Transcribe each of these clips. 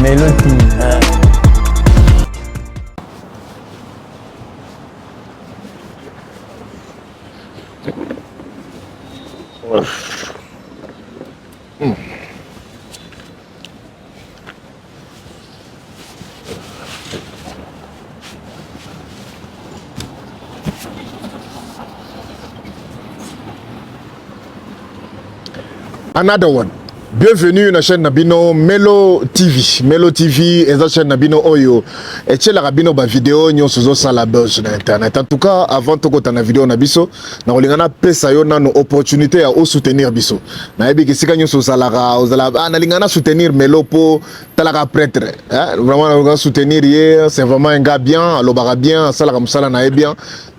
Mélodie. Another one. Bienvenue na chaîne Nabino Melo TV. Melo TV est la chaîne Nabino Oyo. Et chez la Rabino ba vidéo nyo sozo sala buzz sur internet. En tout cas, avant to kota na vidéo na biso, na olingana pesa yo na no opportunité à soutenir biso. Na yebi ke sika nyo so sala ga ozala na lingana soutenir Melo po talaka prêtre. Vraiment na soutenir hier, c'est vraiment un gars bien, alobara bien, sala comme sala na bien.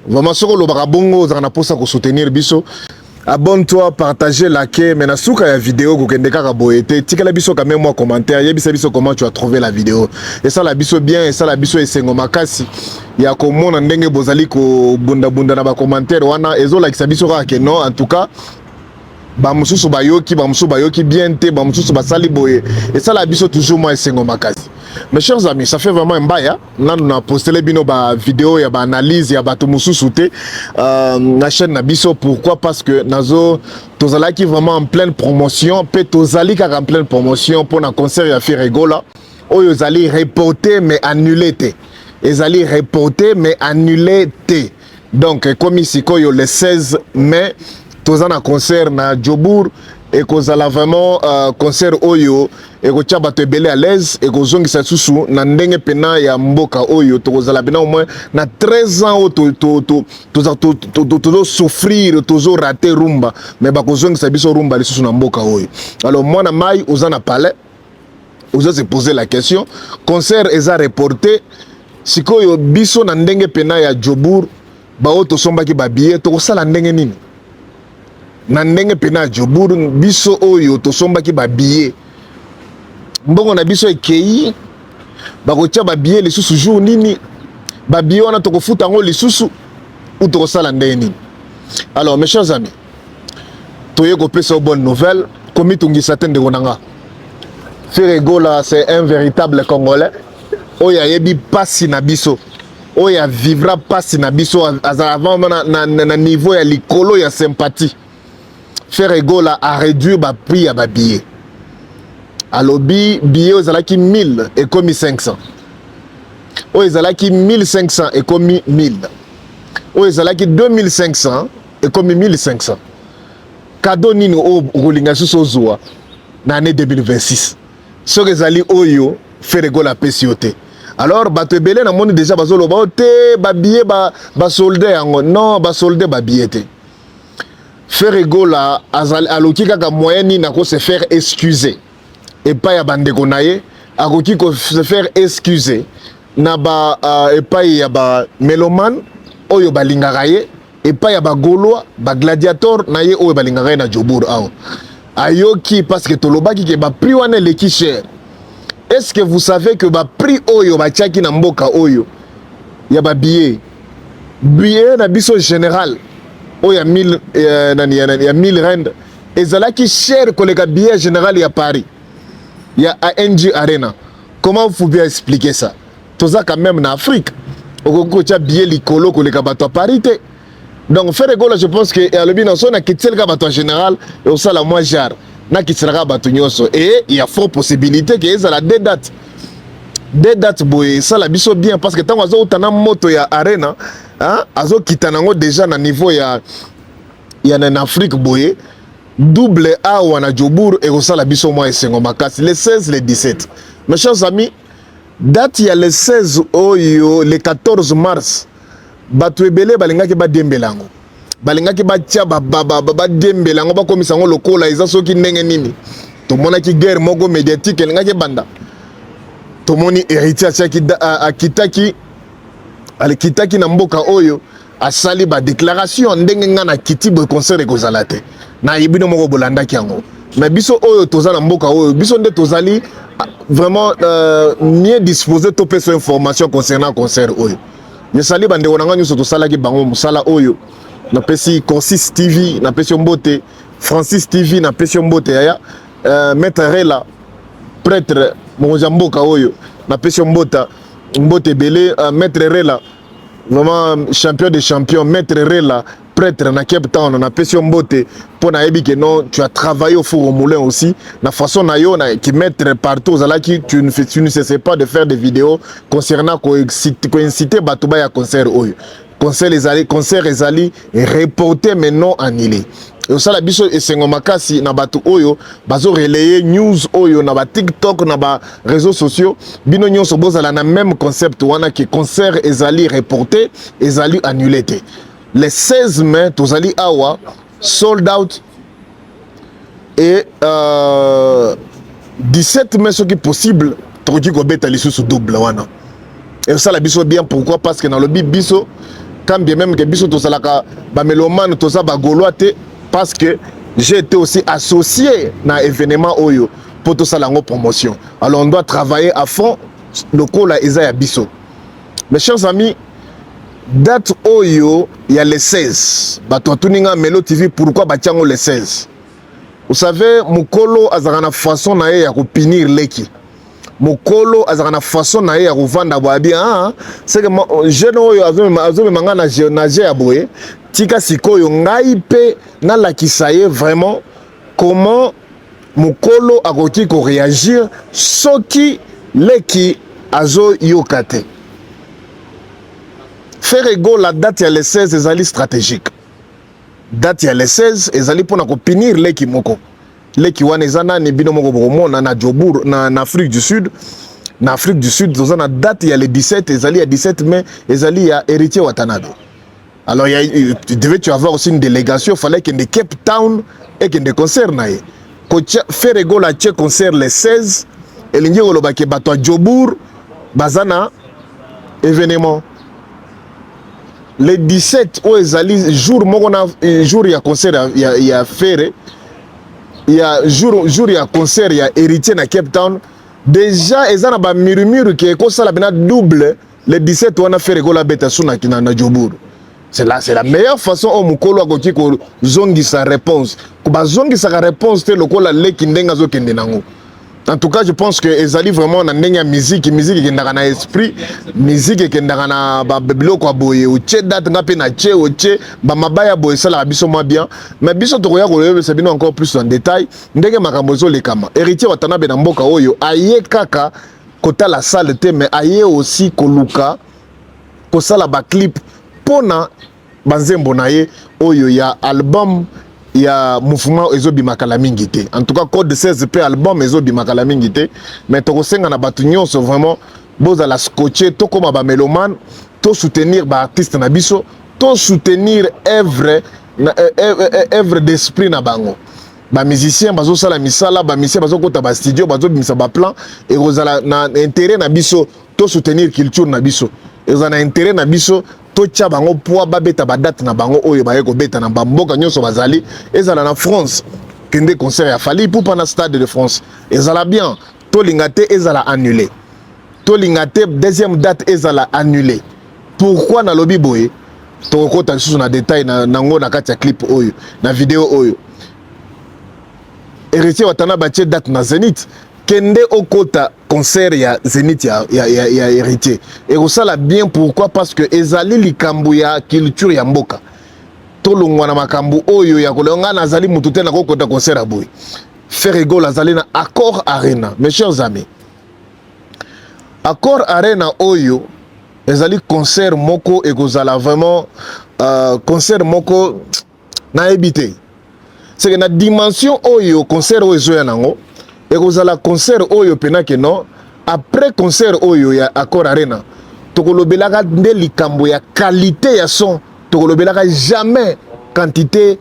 Vraiment soko lobara bongo za na posa ko soutenir biso. Abonne-toi, partagez, likez. Mais na souka ya vidéo ko kende kaka boyete. Tika la biso quand même moi commentaire. Yebisa biso comment tu as trouvé la vidéo. Et ça la biso bien et ça la biso esengo makasi. Ya ko mona ndenge bozali ko bunda bunda na ba commentaire wana ezo like sa biso ka ke non en tout cas. Ba mususu bayoki bien te ba mususu basali boye. Et ça la biso toujours moi esengo makasi. Mes chers amis, ça fait vraiment un bail. Là, nous avons posté les vidéos, il y a une analyse, il y a la chaîne Nabiso. Pourquoi? Parce que nous sommes vraiment en pleine promotion. Puis nous sommes en pleine promotion pour un concert à Firegola. Nous allons reporter mais annuler. Ils allons reporter mais annuler. Donc, comme ici, le 16 mai, nous avons un concert à Djobour. Et qu'on a vraiment concert oyo et qu'on tient bateau belé à l'aise et qu'on zongi sa susu na ndenge pena ya mboka oyo to kozala bena au moins na 13 ans to souffrir to rater rumba mais ba kozongi sa biso rumba les susu na mboka oyo. Alors moi na mai ozana palais ozo se poser la question concert eza reporté sikoyo biso na ndenge pena ya Djobour ba oto somba ki ba billet to kosala ndenge nini na ndenge pena Djobour biso oyo tosombaki ba billet mbongo na biso ekei bakotia ba billet lisusu jour nini ba billet wana tokofuta ngo lisusu ou tokosala ndenge nini. Alors mes chers amis, toye kopesa bonne nouvelle komi tungisa tende konanga Firegola c'est un véritable Congolais oya yebi pasi na biso oya vivra pasi na biso avant na niveau ya likolo ya sympathie. Firegola a réduit le prix à ba billet. Alors billet aux alaki 1000 et comme 500. Aux alaki 1500 et comme 1000. Aux alaki 2500 et comme 1500. Cadeau nino au roulinga sous zoa na année 2026. Ce que zali oyo Firegola pesiote. Alors bato belé na monde déjà bazolo ba te ba billet ba soldat yango non ba soldat ba billet te. Firegola aloki kaka moyen ni na ko se faire excuser et pas ya bandeko naye akoki ko se faire excuser na ba et pas ya ba meloman oyo balingaka ye et pas ya ba gaulois ba gladiator na ye oyo balingaka ye na Djobour awo ayoki parce que tolobaki ke ba prix wana leki cher. Est-ce que vous savez que ba prix oyo ba tiaki na mboka oyo ya ba billet na biso général il y a 1000 rand et ça là qui cher que les billets général à Paris. Il y a ANG Arena. Comment vous pouvez expliquer ça? Tout ça quand même en Afrique. Au côté billet licolo que les bateaux à Paris. Donc Firegola je pense que le binanso na quitté le bateau général et au sala moins cher. Na quitté le bateau nyoso et il y a fort possibilité que ça la deux dates. Deux dates boy ça la biso bien parce que tant que vous avez moto ya Arena hein azo kitanango déjà na niveau ya en Afrique boye double A ou na Djobour et ça la biso moi esengo makasi les 16 les 17. Mes chers amis, date il y a le 16 oyo le 14 mars bato ebele balingaki ba dembelango balingaki ba tia ba dembelango ba komisa ngo lokola eza soki ndenge nini to monaki guerre moko médiatique elingaki banda to moni héritier akitaki na mboka oyo asali ba déclaration ndenge nga na kiti bo concert e kozala te na yibino moko bolandaki yango mais biso oyo tozala mboka oyo biso nde tozali vraiment mieux disposé to pesa information concernant concert oyo nyesali bande onanga nyoso tosala ki bango musala oyo na pesi Consis TV na pesi Mbote Francis TV na pesi Mbote ya Maître Rela prêtre mokonzi mboka oyo na pesi mbota mbote belé maître Rela vraiment champion des champions maître Rela prêtre na Cape Town na pesi mbote pour na yebi que non tu as travaillé au four au moulin aussi na façon na yo na qui mettre partout zala qui tu ne cesses pas de faire des vidéos concernant ko inciter batuba ya concert oyo concert les alliés reporté mais non annulé. Et ça la biso esengo makasi na batu oyo bazo relayer news oyo na ba TikTok na ba réseaux sociaux bino nyonso bozala na même concept wana que concert ezali reporté ezali annulé te. Les 16 mai tozali awa sold out et 17 mai ce qui est possible toki ko beta lisusu double wana. Et ça la biso bien pourquoi parce que dans le biso quand bien même que biso tosalaka ba mélomane tosa ba goloate parce que j'ai été aussi associé à l'événement Oyo pour tout ça la promotion. Alors on doit travailler à fond le col à Isaiah Bisso. Mes chers amis, date Oyo, il y a les 16. Batouatuninga Melo TV, pourquoi batiango les 16? Vous savez, Mukolo azarana façon na ya pinir leki. Mukolo azarana façon na ya vanda bien. C'est que jeune Oyo azome manga na je aboye. Tika sikoyo ngai pe na la kisaye vraiment comment mukolo akoki ko réagir soki leki azo yokate. Faire ego la date ya les 16 ezali stratégique. Date ya les 16 ezali pona ko pinir leki moko. Leki wana ezana ni bino moko bomona na Jobour na Afrique du Sud. Na Afrique du Sud zozana date ya le 17 ezali ya 17 mai ezali ya héritier Watanabe. Alors, tu devais avoir aussi une délégation, il fallait qu'il y ait des Cape Town et qu'il y ait des concerts. Faire ego la concert les 16, et l'Indien Olobake Bato Jobour, Bazana, événement. Les 17, où ils allaient, jour il y a concert, il y a faire, il y a jour il y a concert, il y a héritier à Cape Town. Déjà, ils ont un murmure qui est ça la double, les 17, on a fait ego la bête suna qui na Jobour. C'est la meilleure façon au mukolo akoki ko zongi sa réponse. Ko ba zongi sa réponse te lokola leki ndenga zo kende nango. En tout cas, je pense que ezali vraiment na ndenga musique qui ndaka na esprit, musique qui ndaka na ba biloko boye o che date ngape na che o che ba mabaya boye sala biso moi bien. Mais biso to koya ko lebe sabino encore plus en détail, ndenge makambo zo lekama. Héritier Watanabe na mboka oyo aye kaka kota la salle te mais aye aussi koluka ko sala ba clip pona banzembo na ye oyo ya album ya mouvement ezobi makala mingi te. En tout cas code 16 pe album ezobi makala mingi te, mais to kosenga na batu nyonso vraiment boza la scotcher to koma ba mélomane to soutenir ba artiste na biso to soutenir œuvre d'esprit na bango. Ba musicien bazo sala misala ba musicien bazo kota ba studio bazo bimisa ba plan et rozala na intérêt na biso to soutenir culture na biso. Et on a intérêt na biso to tcha bango poa babeta ba date na bango oyo ba yeko beta na bamboka nyonso bazali ezala na France kende concert ya Fally Ipupa na stade de France ezala bien to lingate ezala annulé to lingate deuxième date ezala annulé. Pourquoi na lobby boy to kota sous na détail na ngo na kati ya clip oyo na vidéo oyo héritier Watanabe batie date na Zénith kende okota concert ya Zénith ya héritier et ça la bien pourquoi parce que ezali likambo ya culture ya mboka tolongwa na makambo oyo ya kolonga nazali mutu te na kokota concert aboy faire ego azali na Accor Arena. Mes chers amis, Accor Arena oyo ezali concert moko ekozala vraiment concert moko na ebité c'est que na dimension oyo concert oyo ezoya nango ekozala concert oyo penake non après concert oyo ya Accor Arena tokolobelaka nde likambo ya qualité ya son tokolobelaka jamais quantité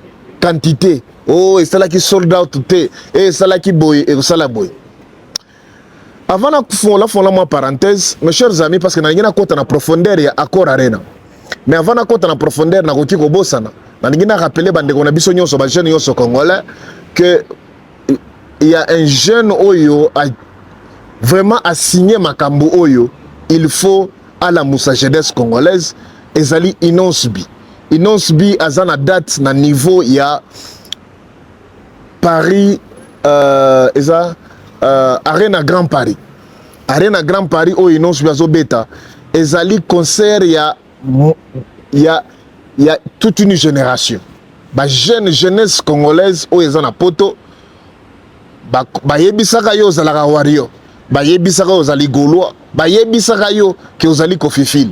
oh esalaki sold out te esalaki boye ekosala boye. Avant la moi parenthèse mes chers amis parce que na ngina kota na profondeur ya Accor Arena, mais avant na kota na profondeur na koki ko bosana na ngina rappeler bandeko na biso nyonso ba jeune nyonso congolais que il y a un jeune oyo a vraiment assigné makambo oyo il faut à la Moussa jeunesse congolaise ezali Inonsbi azana date na niveau ya Paris Arena Grand Paris Arena Grand Paris o inonce bazo beta ezali concert ya toute une génération. Ba jeunesse congolaise o ezana poto ba yebisaka yo zalaka wario, ba yebisaka yo zali gaulois, ba yebisaka yo ke ozali kofifil.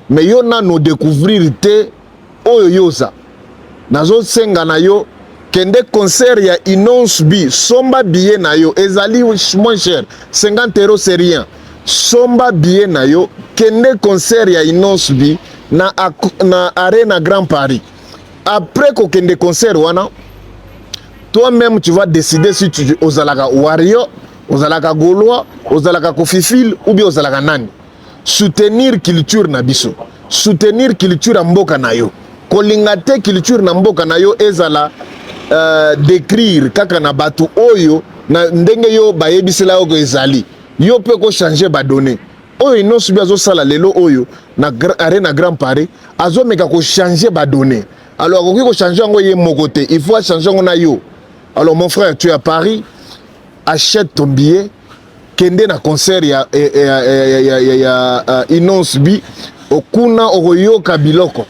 Mais yo na no découvrir te oyo yoza. Nazo senga na yo kende concert ya Inonce B, somba billet na yo ezali moins cher, 50 € c'est rien. Somba billet na yo kende concert ya Inonce B na Arena Grand Paris. Après qu'on kende concert wana, toi-même tu vas décider si tu ozalaka wario, ozalaka gaulois, ozalaka kofifil ou bien ozalaka nani. Soutenir culture na biso, soutenir culture ya mboka na yo. Kolinga te culture na mboka na yo ezala décrire kaka na batu oyo na ndenge yo bayebisela yo ko ezali. Yo pe ko changer ba données. Oyo Inonce B azo sala lelo oyo na Arena Grand Paris, azo meka ko changer ba données. Alors akoki ko changer ngo ye moko te, il faut changer ngo na yo. Alors mon frère, tu es à Paris, achète ton billet, kende na concert ya Inonce B, okuna okoyoka biloko.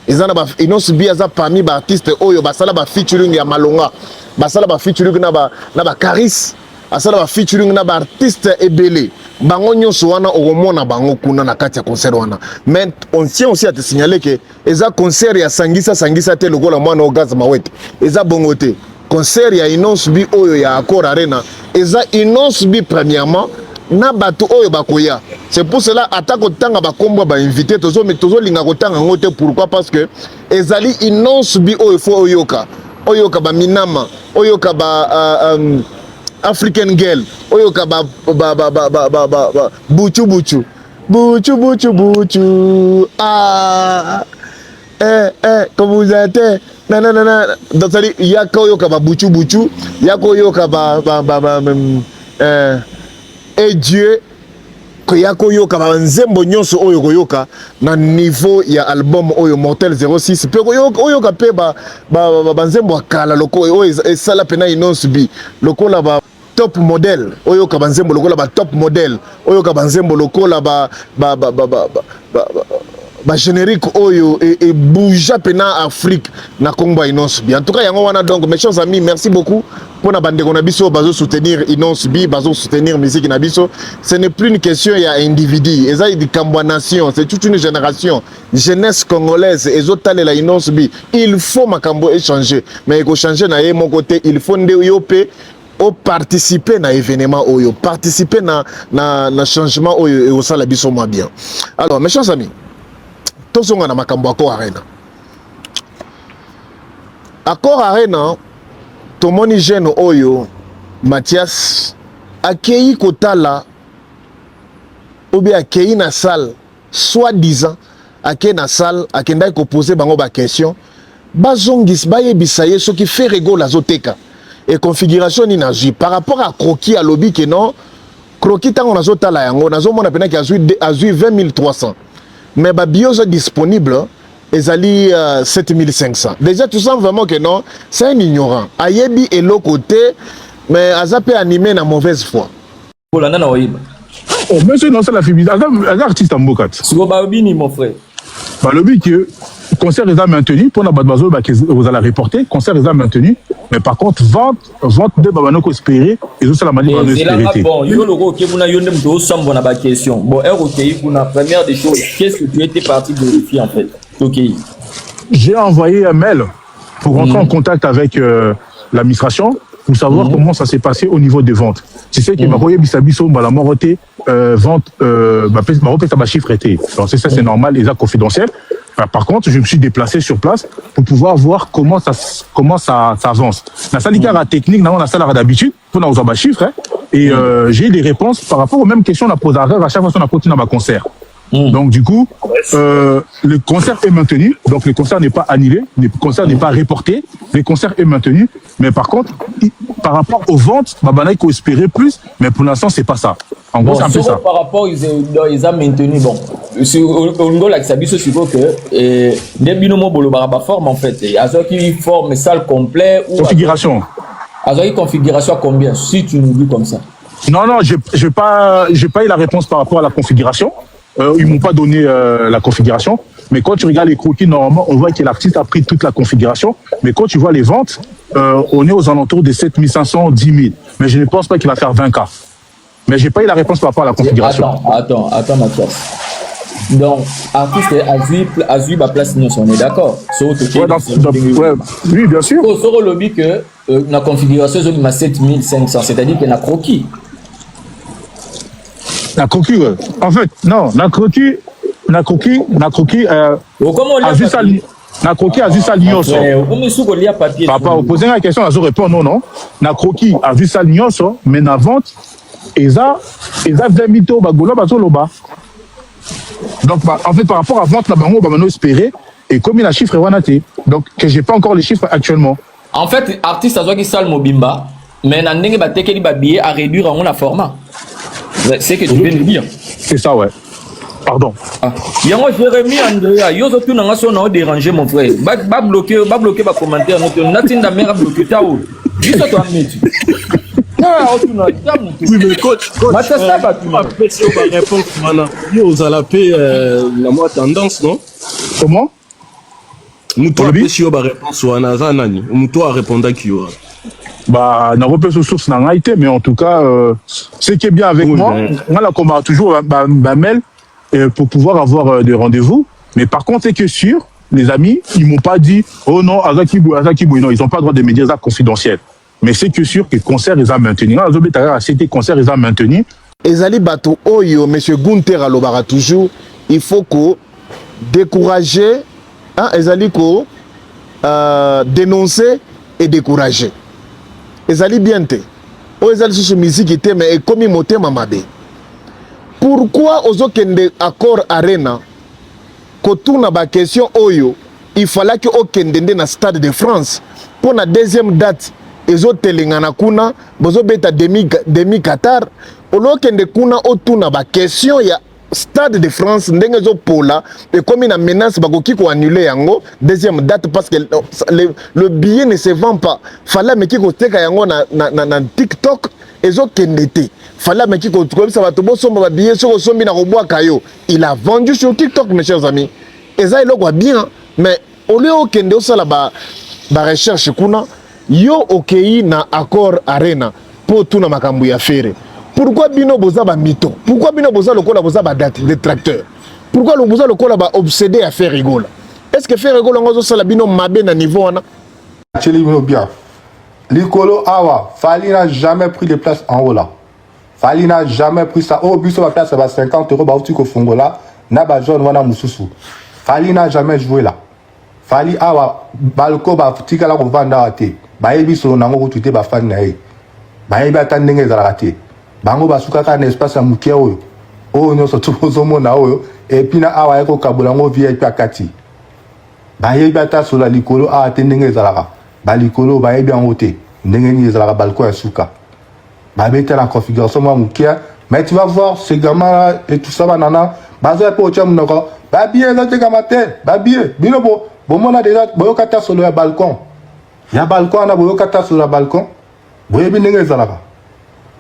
Ezana ba Inonce B aza parmi ba artiste oyo basala ba featuring ya Malonga, basala ba featuring na ba Caris, basala ba featuring na ba artiste ebele. Bango nyonso wana okomona bango kuna na kati ya concert wana. Mais on tient aussi à te signaler que eza concert ya sangisa te lokola mwana o gaz mawete. Eza bongo te. Concert ya Inonce B oyo ya Accor Arena eza Inonce B premièrement na bato oyo bakoya. C'est pour cela atako tanga bakombo ba invité tozo linga kotanga ngote. Pourquoi? Parce que ezali Inonce B oyo fo oyoka ba Minama, oyoka ba African Girl, oyoka ba buchu ah comme vous êtes nanana donc ça dit yaka oyoka ba buchu yako oyoka ba et Dieu que yako yoka ba nzembo nyonso oyo koyoka na niveau ya album oyo Mortel 06 pe oyoka pe ba nzembo akala loko oyo esala pena Inonce B lokola ba top model oyoka ba nzembo lokola ba top model oyoka ba nzembo lokola ba générique oyo et bouge pena Afrique na Congo Inonce B. En tout cas yango wana donc mes chers amis, merci beaucoup pour na bande na biso bazo soutenir Inonce B, bazo soutenir musique na biso. Ce n'est plus une question ya individu, eza di Kambwa nation, c'est toute une génération, jeunesse congolaise ezotale la Inonce B. Il faut makambo échanger, mais ko changer na ye mon côté, il faut nde yo pe o participer na événement oyo, participer na changement oyo et au sala biso moi bien. Alors mes chers amis, tozonga na makambo Accor Arena. Accor Arena tomoni jeune oyo Mathias akei kotala ou bien akei na salle soi-disant akei na salle akenda ko poser bango ba question bazongis bayebisa ye soki fait rigole azoteka et configuration ni nazui par rapport à croquis à lobby que non croquis tango nazotala yango nazomona pena ki azui 20 300 mais ba bios disponible ezali 7500. Déjà tu sens vraiment que non, c'est un ignorant. Ayebi et l'autre côté mais azape animé na mauvaise foi. Bolanda na oyiba. Oh monsieur non c'est la fille un artiste en bokat. Siko babini mon frère. Bah le but que concert est maintenu pour na badbazo ba que vous allez reporter concert est maintenu mais par contre vente de babanoko espérer et ça la manière de espérer. Bon yo loko ke buna yonde mto sambo na ba question. Bon ROK kuna première des choses qu'est-ce que tu étais parti vérifier en fait. OK. J'ai envoyé un mail pour rentrer en contact avec l'administration pour savoir comment ça s'est passé au niveau des ventes. Tu sais que Maroye Bisabiso, la Moroté, vente, Maroté, ça va chiffre été. Alors ça c'est normal, les actes confidentiels. Par contre, je me suis déplacé sur place pour pouvoir voir comment ça avance. La salle technique, on a ça d'habitude, pour nous avoir chiffres, hein, et j'ai des réponses par rapport aux mêmes questions qu'on a posées à chaque fois qu'on a continué dans ma concert. Donc du coup, le concert est maintenu, donc le concert n'est pas annulé, le concert n'est pas reporté, le concert est maintenu, mais par contre, par rapport aux ventes, Babana il faut espérer plus, mais pour l'instant c'est pas ça. En gros, c'est un peu ça. Par rapport ils ont maintenu, bon, au niveau là, ça dit que des binomo bolo baraba forme en fait, et à ce qui forme salle complet ou configuration. À ce qui configuration combien, si tu nous dis comme ça. Non, j'ai pas eu la réponse par rapport à la configuration. Ils m'ont pas donné la configuration. Mais quand tu regardes les croquis, normalement, on voit que l'artiste a pris toute la configuration. Mais quand tu vois les ventes, on est aux alentours de 7500, 10 000. Mais je ne pense pas qu'il va faire 20K. Mais j'ai pas eu la réponse par rapport à la configuration. Attends, Mathias. Donc, artiste a vu ma place, on est d'accord. Oui, bien sûr. Sur le lobby que la configuration est 7500, c'est-à-dire qu'il y a croquis. La croquis, ouais. En fait, non, la croquis a vu ça. La croquis a vu ça l'ignoso. Papa, vous posez la question, je réponds non. La croquis a vu ça l'ignoso, mais la vente, et ça, mito, bagolo, bazoloba. Donc, en fait, par rapport à vente, on va espérer, et comme il a chiffre, donc, que j'ai pas encore les chiffres actuellement. En fait, artiste, ça qui sale mobimba, mais n'a pas tekeli billet à réduire en la format. C'est que tu viens de dire. C'est ça, ouais. Pardon. Yango Jérémy Andrea, yo zo tuna ngaso na déranger mon frère. Ba bloquer ba commentaire notre natinda mère bloquer tao. Juste toi metti. Oui, mais coach, tu vas apprécier ma réponse, maintenant. Vous allez appeler la moi tendance, non? Comment? Nous apprécions ma réponse, nous a répondu à qui? Bah, n'a pas de source n'a été, mais en tout cas, ce qui est bien avec moi, on a comme toujours ma mail pour pouvoir avoir des rendez-vous. Mais par contre, c'est que sûr, les amis, ils m'ont pas dit, oh non, Azakibou, non, ils n'ont pas le droit de me dire ça confidentiel. Mais c'est que sûr que le concert, ils ont maintenu. C'était concert, ils ont maintenu. Ezali Bato Oyo, monsieur Gunther Alobara toujours, il faut que décourager, Ezali ko dénoncer et décourager. Ezali bien te. O ezali sur musique était mais comme moté mamabe. Pourquoi aux okende accord arena kotuna ba question oyo, il fallait que okende na stade de France pour la deuxième date. Ezo telengana kuna bozo beta demi Qatar olokende kuna otuna ba question ya Stade de France ndenge zo pola et comme une menace bakoki ko annuler yango deuxième date parce que le billet ne se vend pas. Fallait meki ko teka yango na TikTok ezo kendete. Fallait meki ko comme ça va to somba ba billet sur sombi na robwa kayo. Il a vendu sur TikTok mes chers amis. Et ça il est bien mais au lieu au kende au sala ba recherche kuna yo okei na accord arena pour tout na makambu ya fere. Pourquoi bino boza ba mito? Pourquoi bino boza lokola boza ba détracteur? Pourquoi le boza lokola ba obsédé à faire rigola? Est-ce que faire rigola ngozo sala bino mabe na niveau wana? Cheli bino bien. Likolo awa, Fali n'a jamais pris de place en haut là. Fali n'a jamais pris ça. Oh, bus sur la place, ça va 50 €. Bah, tu ko fongola, na ba jaune wana mususu. Fali n'a jamais joué là. Fali awa, balko ba tika la ko vanda ate. Ba yebi solo nango ko tuite ba fan na e. Ba yebi atandenge za raté. Bango basuka ka na espace ya mukia oyo. Oyo nyoso tupozo mona oyo. Et puis na awa eko kabulango VIP akati. Ba yebi ata sola likolo awa tendenge za raka. Ba likolo ba yebi en te. Ndenge ni za raka balko ya suka. Ba beta la configuration moi mukia. Mais tu vas voir ce gamin et tout ça banana. Bazo po cha munoko. Ba bien za te gamate. Ba bien. Bino bo. Bon mona déjà boyo kata solo ya balcon. Ya balcon na boyo kata solo ya balcon. Boye bi ndenge za raka.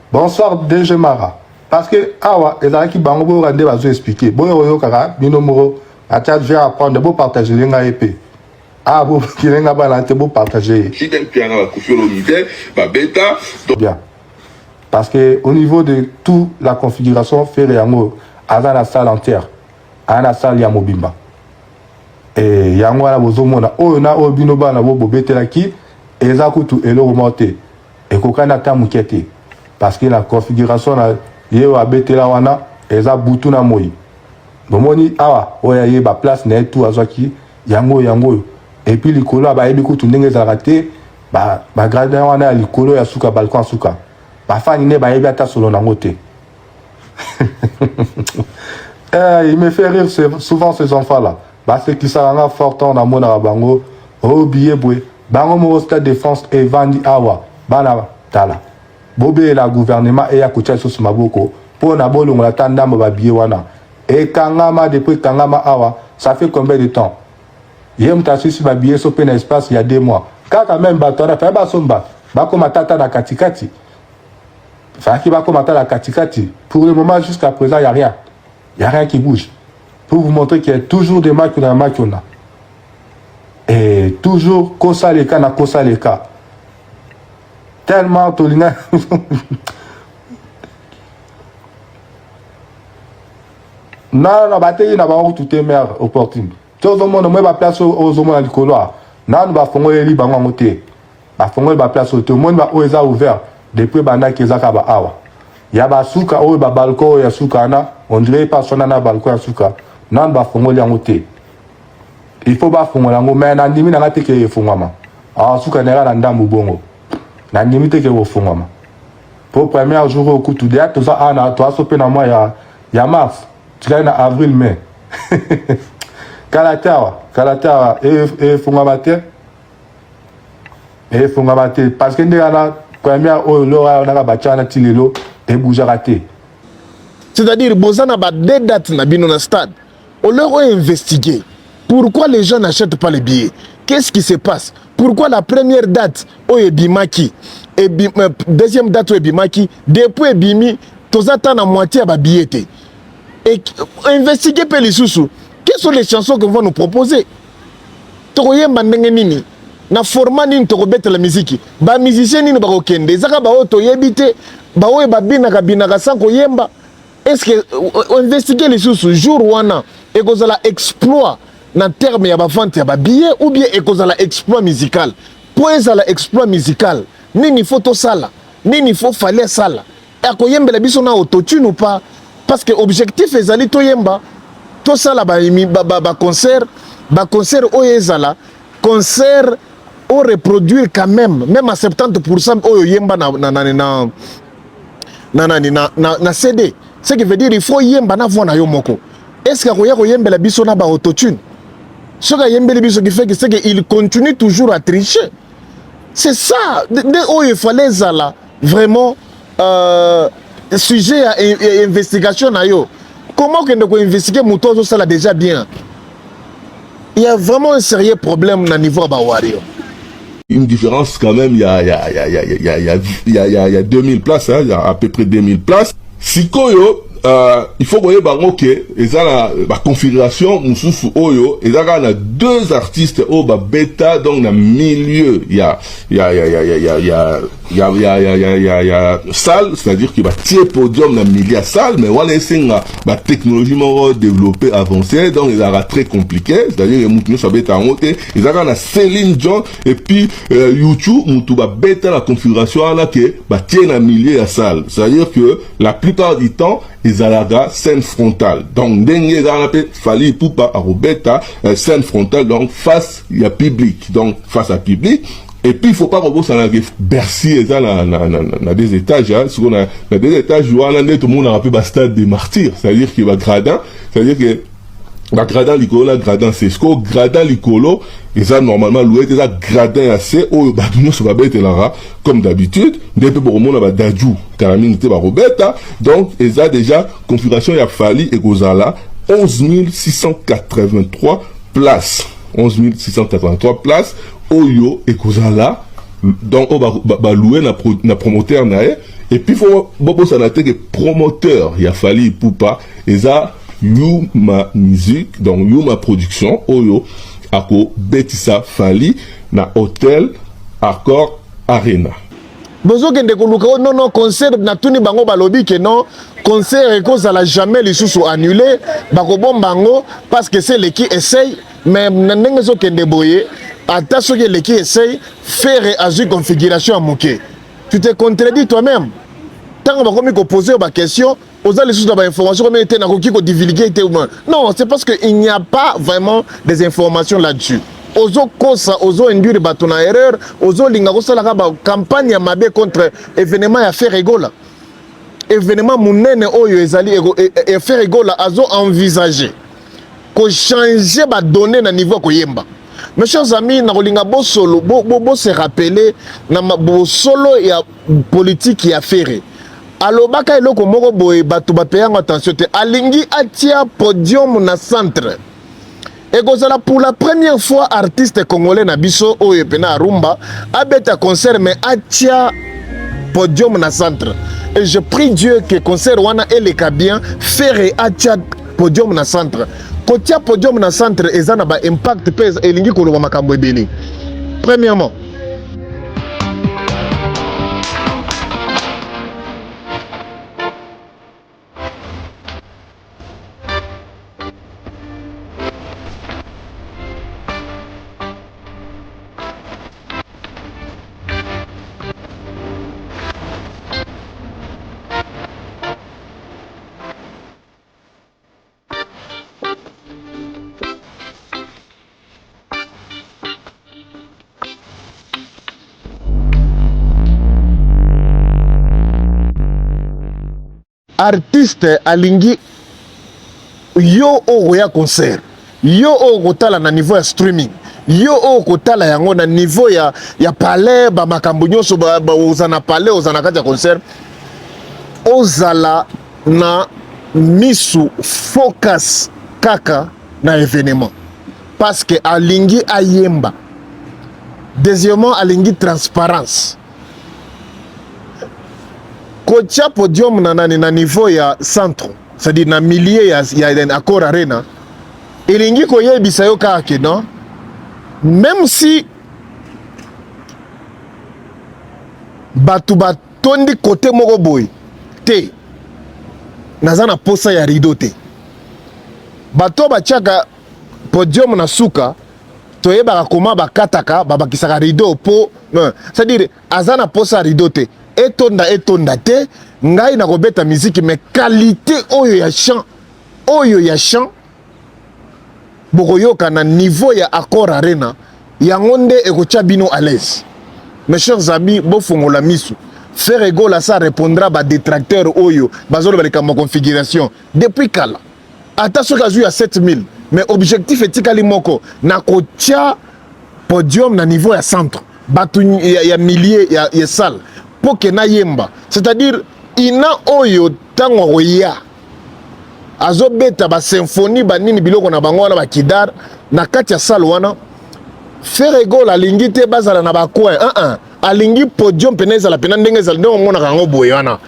Bonsoir DG Mara. Parce que awa ezala ki bango bo rande bazo expliquer. Boyo yo kaka bino moro acha je apprendre bo partager nga épée. Ah bo kilenga bana te bo partager. Si tel piano va coucher l'unité, ba bêta. Bien. Parce que au niveau de toute la configuration faire yango aza la salle entière. Ana salle ya mobimba. Et yango ala bozo mona oyo na oyo bino bana bo betela ki eza kutu eloko mote. Et kokana ta mukete. Parce que la configuration na yeo abetela wana eza butu na moi. Bomoni awa oya ye ba place na tout azaki yango et puis likolo ba yebi kutu ndenge za raté ba gradin wana likolo ya suka balcon suka. Ba fani ne ba yebi ata solo na ngote. Il me fait rire souvent ces enfants là. Parce que ça rend fort en amour na bango au billet boué. Bango mo stade de France et vandi awa bana tala. Bobé la gouvernement et à côté sur maboko pour na bolo la tanda ba billet wana et kangama depuis kangama awa ça fait combien de temps yem ta sur ba billet so peine espace il y a 2 mois quand même batora fa ba somba ba comme tata na katikati Enfin, qui va commenter la Katikati. Pour le moment, jusqu'à présent, il n'y a rien. Il n'y a rien qui bouge. Pour vous montrer qu'il y a toujours des matchs dans les matchs qu'on a. Et toujours, Kosa les cas, na Kosa les cas. Tellement, Tolina. Non, bataille, n'a pas tout est meilleur opportune. Tout le monde, moi, va place aux hommes à l'écoloire. Non, nous va faire les livres en côté. Va faire la place au tout le monde va ouvert. Depuis bana kezaka ba awa ya ba suka o ba balcon ya suka na on dirait pas sonana balcon ya suka nan ba fongoli yango te il faut ba fongola ngo mais na ndimi na ngate ke fongwama ah suka nera na ndambu bongo na ndimi te ke wo fongwama pour premier jour au kutu de to ça ana to asope na mois ya mars tu na avril mai kalatawa et fongwama te parce que ndela c'est-à-dire bozana ba deux dates na bino na stade on leur a investigué pourquoi les gens n'achètent pas les billets, qu'est-ce qui se passe, pourquoi la première date au ebimaki et deuxième date au ebimaki depuis ebimi tozata na moitié ba billet et investiguer pe les sous quelles sont les chansons que vont nous proposer toyemba ndenge nini na format nini tokobeta la musique ba musicien nini bakokende ezaka ba oto yebite ba oyo babinaka binaka sans koyemba. Est-ce que investiguer les sous jour wana ekozala exploit na terme ya ba vente ya ba billet ou bien ekozala exploit musical po ezala exploit musical nini faut sala nini faut fallait sala akoyembela biso na autotune ou pas parce que objectif ezali toyemba to sala ba concert oyo ezala concert on reproduire quand même à 70% oyo yemba na CD. Ce qui veut dire il faut yemba na voix na yo moko. Est-ce que koya koyembela biso na ba autotune? Ce que yembela biso qui fait que c'est que il continue toujours à tricher. C'est ça. Oyo il fallait zala vraiment sujet à investigation na yo. Comment que nous investiguer muto ça là déjà bien? Il y a vraiment un sérieux problème na niveau ba wario. Une différence quand même, il y a 2000 places, hein, il y a à peu près 2000 places. Sikoyo, il faut que bango que la configuration mususu oyo et là a deux artistes au bêta donc dans milieu il y a salle, c'est-à-dire qu'il va tirer podium dans milieu salle mais on laisse la technologie développée avancée donc il a très compliqué, c'est-à-dire les moutons ça bêta en haut et là on a Céline John et puis YouTube moutou ba bêta la configuration là que va tirer dans milieu à salle, c'est-à-dire que la plupart du temps Izalaga scène frontale. Donc dernier appelé Fali Poupa à Robeta scène frontale donc face à public. Donc face à public. Et puis il faut pas qu'on s'en aille Bercy et ça na des étages hein, sur on a des étages où on a tout le monde a appelé stade des martyrs, c'est-à-dire qu'il va gradin, c'est-à-dire que la gradin Licolo, gradin Sesco, gradin Licolo, et ça normalement loué des gradin assez haut, bah nous ça va être là comme d'habitude, des peu pour le monde va d'adjou, caramine était ba Roberta, donc et ça déjà configuration il a fallu et gozala 11 683 places, 11 683 places, Oyo et gozala, donc on va louer na promoteur nae, et puis faut bobo ça n'a été que promoteur, il a fallu poupa et ça Yuma musique donc Yuma production oyo ako betisa fali na hôtel Accor Arena bozo kende koluka non concert na tuni bango balobi que non concert ekozala jamais les sous annulé bako bombango parce que c'est l'équipe essaye mais ndenge zo kende boye ata soki l'équipe essaye faire azui configuration à moké tu te contredis toi-même tant qu'on va poser une question aux les sources d'informations comme était na koki ko divulguer non c'est parce que il n'y a pas vraiment des informations là-dessus ozo kosa ozo induire bato na erreur ozo linga ko sala ba campagne ya mabe contre événement ya faire égola événement munene oyo ezali et faire égola azo envisager ko changer ba données na niveau ko yemba. Mes chers amis, na kolinga bo solo bo se rappeler na bo solo ya politique ya faire alobaka eloko moko boye bato bapeyanga attention te alingi atia podium na centre ekozala pour la première fois artiste congolais na biso oyo pena rumba abeta concert mais atia podium na centre Et je prie Dieu que concert wana eleka bien faire atia podium na centre. Kotia podium na centre ezana ba impact pèse elingi koloba makambo ebele. Premièrement, artiste alingi yo oya concert, yo okotala na niveau ya streaming, yo okotala yango na niveau ya palais ba makambo nyonso ba ozana palais ozana kati ya concert, ozala na misu focus kaka na événement parce que alingi ayemba. Deuxièmement, alingi transparence. Kotia podium na niveau ya centre, c'est-à-dire na milieu ya Accor Arena, elingi koyebisa yo kaka non, même si batu batondi côté moko boy te nazana posa ya rideau te, bato batiaka podium na suka toyebaka koma bakataka babakisaka rideau po, c'est-à-dire azana posa ya rideau te, etonda te ngai na kobeta musique mais qualité oyo ya chant bokoyoka na niveau ya Accor Arena yango nde ekotia bino à l'aise. Mes chers amis, bofongola misu faire gola ça répondra ba détracteur oyo bazolo baleka ma configuration depuis kala ata soki azwi ya 7000 mais objectif etikali moko na kotia podium na niveau ya centre batu ya millier ya salle poke na yemba, c'est-à-dire ina oyo tango roya azo beta ba symphonie ba nini biloko na bango wana ba kidar na kati ya salle wana faire gola alingi te bazala na ba coin alingi podium peneza la pena ndenge za ndenge mona kango boye wana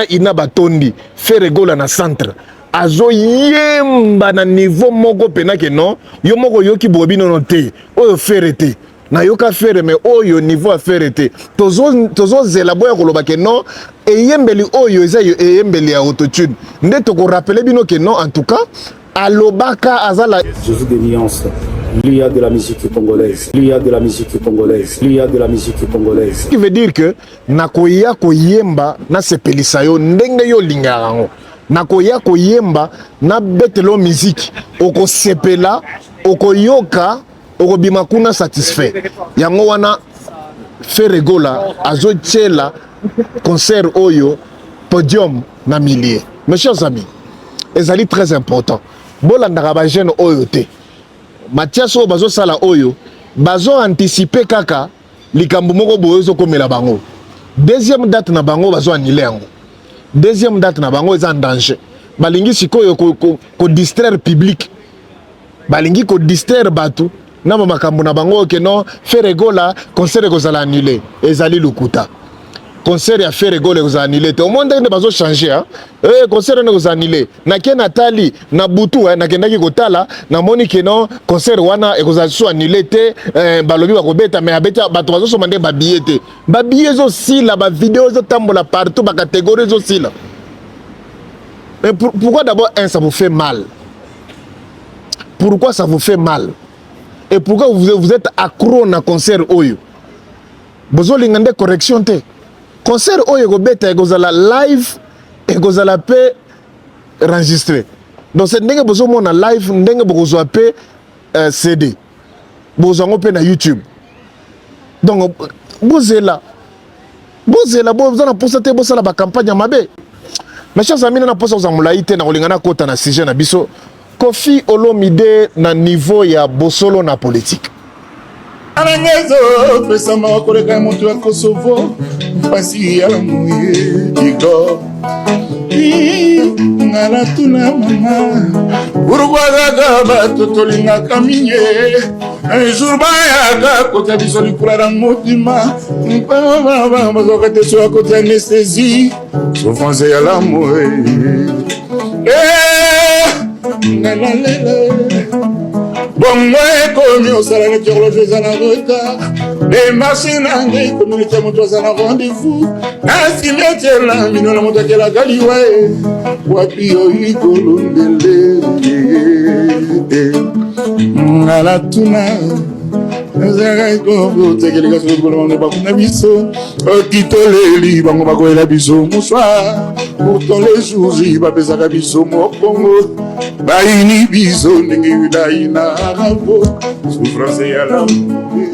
ina batondi faire gola na centre azo yemba na niveau moko pena ke non yo moko yoki bobino no te oyo faire te na yoka faire mais oyo niveau a faire te tozo zela boya koloba ke non eyembeli oyo eza yo eyembeli ya autotune nde to ko rappeler bino ke non en tout cas alobaka azala Jésus de nuance. Il y a de la musique congolaise. Il y a de la musique congolaise. Il y a de la musique congolaise. Ce qui veut dire que nakoya koyemba na sepelisa yo ndenge yo lingaka ngo. Nakoya koyemba na betelo musique oko sepela oko yoka oko bima kuna satisfait. Yango wana faire gola azo tchela concert oyo podium na millier. Mes chers amis, ezali très important. Bolandaka ba jeune oyo te. Mathias oyo bazo sala oyo bazo anticiper kaka likambo moko boyo komela bango. Deuxième date na bango bazo annuler yango. Deuxième date na bango eza en danger. Balingi sikoyo ko distraire public. Balingi ko distraire batu na makambo na bango ke non faire gola concert ko sala annuler ezali lukuta. Concert ya faire gola ko sala annuler te au monde ne bazo changer hein. Concert ne ko sala annuler na ke Natali na butu na kendaki kotala na moni ke non concert wana e ko sala so annuler te balobi ba ko beta mais abeta bato bazo so mande ba billet te ba billet zo sila ba vidéo zo tambola partout ba catégorie zo sila. Mais pourquoi d'abord ça vous fait mal? Pourquoi ça vous fait mal? Et pourquoi vous êtes accro na concert oyo? Bozo lingande correction te. Concert oyo go beta e gozala live e gozala pe enregistré. Donc c'est ndenge bozo mona live ndenge bozo pe CD. Bozo ngo pe na YouTube. Donc bozela bozo na posa te bozo la ba campagne mabe. Mes chers amis, na posa ozamula ite na kolingana kota na sujet na biso. Kofi Olomide na niveau ya bosolo na politique. Arangezo pesa makoreka moto ya Kosovo pasi ya muye digo ngala tuna mama urugwaga bato tolinga kaminye un jour bayaka kota biso likula na motima bazoka te so akoti anesthésie souffrance ya l'amour bongo ekomi osala neti horloge eza na retard demarche na ngai ekomi neti ya moto aza na rendez-vous nasimi otiela mino na moto akelaka liwa wapi oyi kolondele ngala tuna ezaka otekeleka soki kolomane bakuna biso okitoleli bango bakoyela biso mosoir pourtant les jours bapesaka biso mokongo bayini biso ndenge yudai na arabo souffrance ya l'amour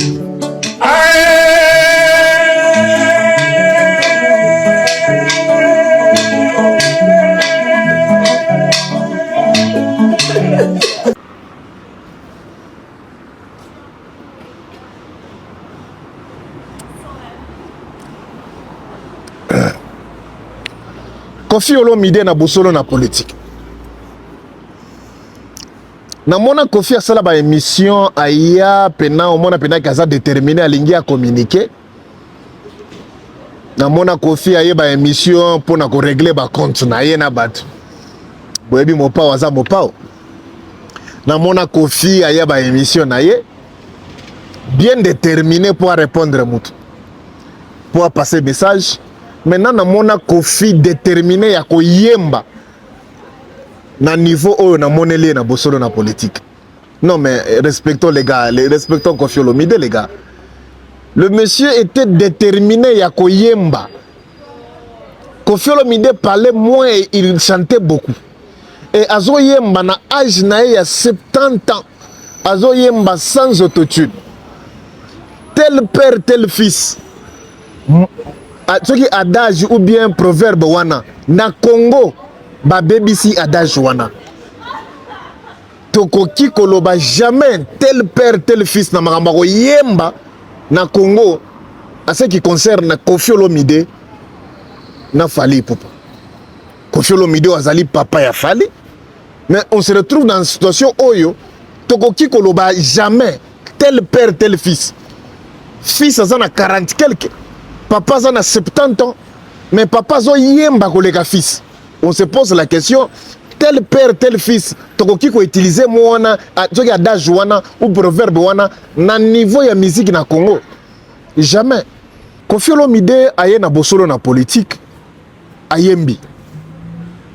Koffi Olomide na bosolo na politique. Na mona Koffi asala ba émission aya pena omona pena kaza déterminé alingi à communiquer. Na mona Koffi aye ba émission pour na ko régler ba compte na ye na batu. Boyebi mopa waza mopa. Na mona Koffi aye ba émission na ye bien déterminé pour répondre mutu. Pour passer message. Maintenant na mona Koffi déterminé ya ko yemba na niveau oyo na moneli na bosolo na politique. Non mais respectons les gars, respectons Koffi Olomide les gars. Le monsieur était déterminé ya ko yemba. Koffi Olomide parlait moins et il chantait beaucoup. Et azo yemba na âge na ya 70 ans. Azo yemba sans autotune. Tel père tel fils. Ce qui adage ou bien proverbe wana na Congo ba BBC adage wana tokoki koloba jamais tel père tel fils na makambo ko yemba na Congo à ce qui concerne Koffi Olomide na Fally Ipupa. Koffi Olomide azali papa ya Fally, mais on se retrouve dans une situation oyo tokoki koloba jamais tel père tel fils. Fils azana 40 quelque. Papa a 70 ans, mais papa zo yemba kolega fils. On se pose la question, tel père, tel fils, tokoki ko utiliser moana, toki adage wana ou proverbe wana na niveau ya musique na Congo. Jamais. Koffi Olomide aye na bosolo na politique ayembi.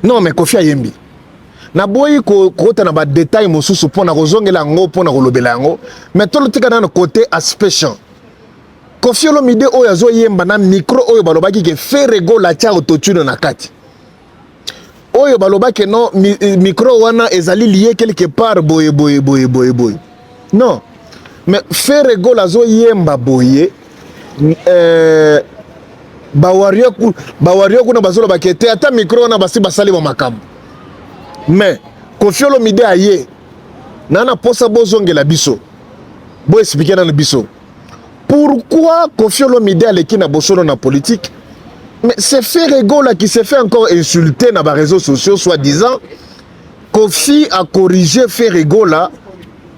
Non mais Koffi ayembi. Na boyi ko kota na ba détail mosusu pona kozongela ngo pona kolobela ngo, mais tolo tika na côté aspect chant. Koffi Olomide oyo azo yemba na micro oyo balobaki ke ferego la tia autotune na kati. Oyo balobaki non micro wana ezali lié quelque part boye. Non. Mais ferego la zo yemba boye bawario kuna bazolo bakete ata micro wana basi basali ba makambo. Mais Koffi Olomide aye nana posa bozongela biso. Bo expliquer na biso. Pourquoi Koffi Olomide a l'équipe na bosolo na politique? Mais c'est Ferrego là qui s'est fait encore insulter dans les réseaux sociaux, soi-disant. Koffi a corrigé Ferrego là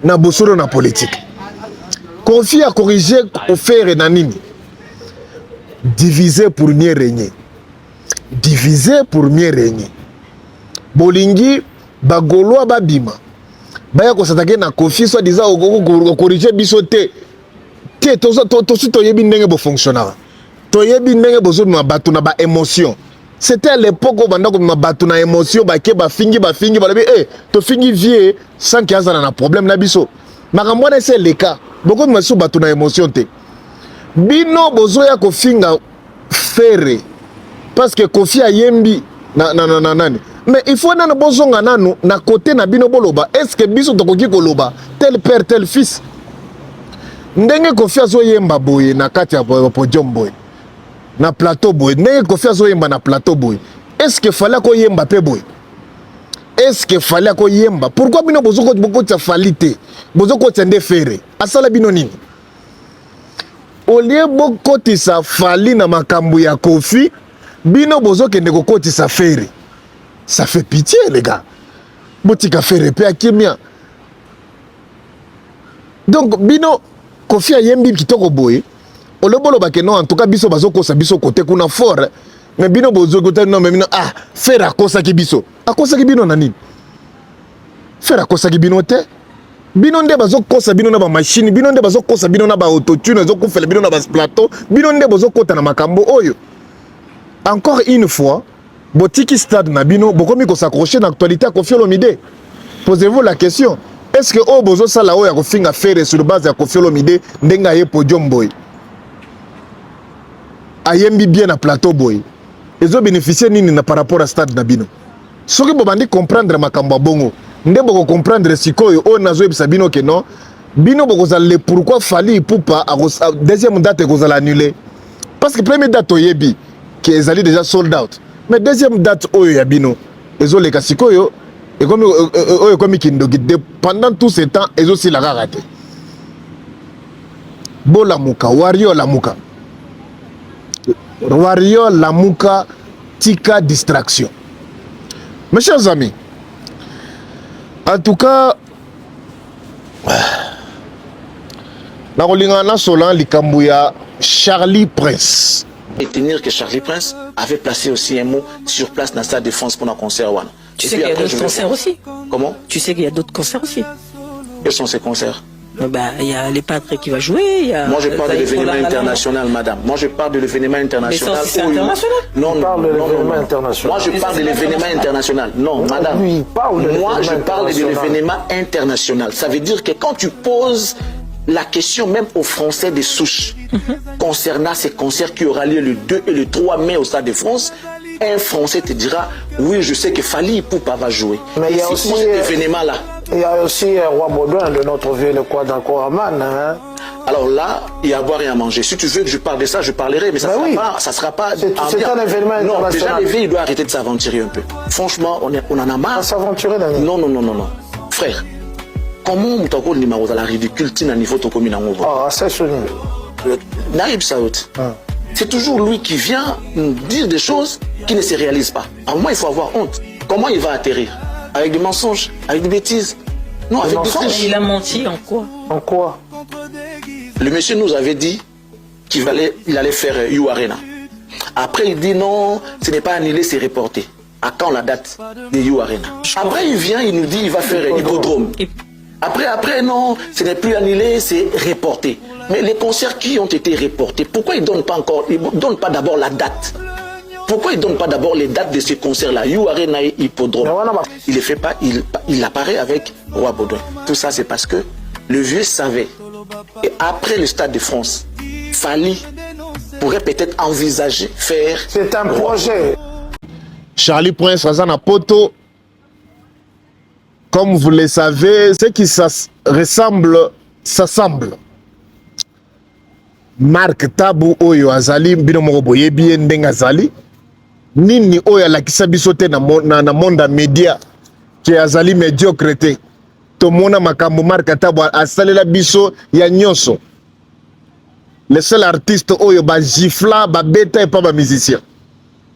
na bosolo na politique. Koffi a corrigé Ferre Nanini. Diviser pour mieux régner. Diviser pour mieux régner. Bolingi bagoloa babima. Baya ko s'attaquer na Koffi soi-disant au corriger bisoté. Toyebi ndenge bo fonctionnaire. Toyebi ndenge bozo na batu na ba émotion. C'était à l'époque où banda ko na batu na émotion ba ke ba fingi ba lobi to fingi vie sans qu'il y ait un problème na biso. Makambo na c'est le cas. Beaucoup de masu batu na émotion te. Bino bozo ya ko finga ferre parce que Koffi ayembi na nani. Mais il faut na bozonga nanu na côté na bino boloba. Est-ce que biso tokoki koloba tel père tel fils? Ndenge Koffi azo yemba boye na kati ya podium boye na plateau boye ndenge Koffi azo yemba na plateau boye, est-ce que fallait ko yemba pe boye? Est-ce que fallait ko yemba? Pourquoi bino bozoko boko tsa falite bozoko tsende fere asala bino nini? Olie boko tisa fali na makambu ya Koffi bino bozoke ndeko kotisa fere. Ça fait pitié les gars. Botika fere pe akimia. Donc bino Kofi ayembi kitoko boye. Olobolo bakeno en tout cas biso bazoko sa biso côté kuna fort. Mais bino bozo côté non mais bino faire akosa ki biso. Akosa ki bino nani? Faire akosa ki bino te. Bino nde bazokosa bino na ba machine, bino nde bazokosa bino na ba autotune, bazokufela bino na ba plateau, bino nde bazokota na makambo oyo. Encore une fois, botiki stade na bino, bokomi ko s'accrocher na actualité à Kofi Olomide. Posez-vous la question, est-ce que o bozo sala oyo ko finga faire sur base ya Kofi Olomide ndenga ye podium boy? Ayembi bien na plateau boy. Ezo bénéficier nini na par rapport à stade na bino? Soki bobandi comprendre makambo bongo. Nde boko comprendre sikoyo o nazo ebisa bino ke non bino boko zale pourquoi Fally Ipupa a deuxième date ko zala annuler parce que première date oyebi que ezali déjà sold out mais deuxième date oyo ya bino ezo leka sikoyo et comme oyo comme kindogi pendant tout ce temps ezo si la raté bola muka wario la muka tika distraction. Mes chers amis, en tout cas, na solan likambuya Charlie Prince. Et tenir que Charlie Prince avait placé aussi un mot sur place dans sa défense pour un concert one. Tu sais qu'il y a d'autres concerts aussi. Comment? Tu sais qu'il y a d'autres concerts aussi. Quels sont ces concerts? Il y a les Patrick qui va jouer. Moi je parle de l'événement international, madame. Moi je parle de l'événement international. Mais c'est international. Non, non, international. Moi je parle de l'événement international. Non, madame. Moi je parle de l'événement international. Ça veut dire que quand tu poses la question même aux Français des souches concernant ces concerts qui aura lieu le 2 et le 3 mai au Stade de France, un Français te dira oui, je sais que Fally Ipupa va jouer. Mais il y a aussi cet événement-là. Il y a aussi Roi Baudouin de notre vieux le Quadracoraman. Hein? Alors là, il y a à boire et à manger. Si tu veux que je parle de ça, je parlerai, mais ça ne sera pas. C'est un événement international. Non, déjà, l'éveil, il doit arrêter de s'aventurer un peu. Franchement, on en a marre. S'aventurer, Daniel. Non. Frère, comment on t'a dit que la ridicule tient à niveau de commune en Ouvre? Ah, c'est souligné. Naïb Saoud. C'est toujours lui qui vient nous dire des choses qui ne se réalisent pas. À moi, il faut avoir honte. Comment il va atterrir? Avec des mensonges, avec des bêtises? Non, avec des triches. Il a menti en quoi? En quoi? Le monsieur nous avait dit qu'il allait faire You Arena. Après, il dit non, ce n'est pas annulé, c'est reporté. À quand la date de You Arena? Après, il vient, il nous dit qu'il va faire Hippodrome. Après, non, ce n'est plus annulé, c'est reporté. Mais les concerts qui ont été reportés, pourquoi ils ne donnent pas d'abord la date? Pourquoi ils ne donnent pas d'abord les dates de ces concerts-là? You Arena et Hippodrome. Il ne fait pas, il apparaît avec Roi Baudouin. Tout ça, c'est parce que le vieux savait. Et après le Stade de France, Fally pourrait peut-être envisager faire... C'est un projet. Charlie Prince, Razana Poto, comme vous le savez, ce qui ressemble, s'assemble. Marc Tabu Oyo Azali, Binomoro Boyebi Ndeng Azali, Nini Oyo la kisabisote na monde média, qui Azali médiocre. Tomona makambo Marc Tabu asalela biso ya nyonso. Le seul artiste Oyo ba gifla, ba beta et pas ba musicien.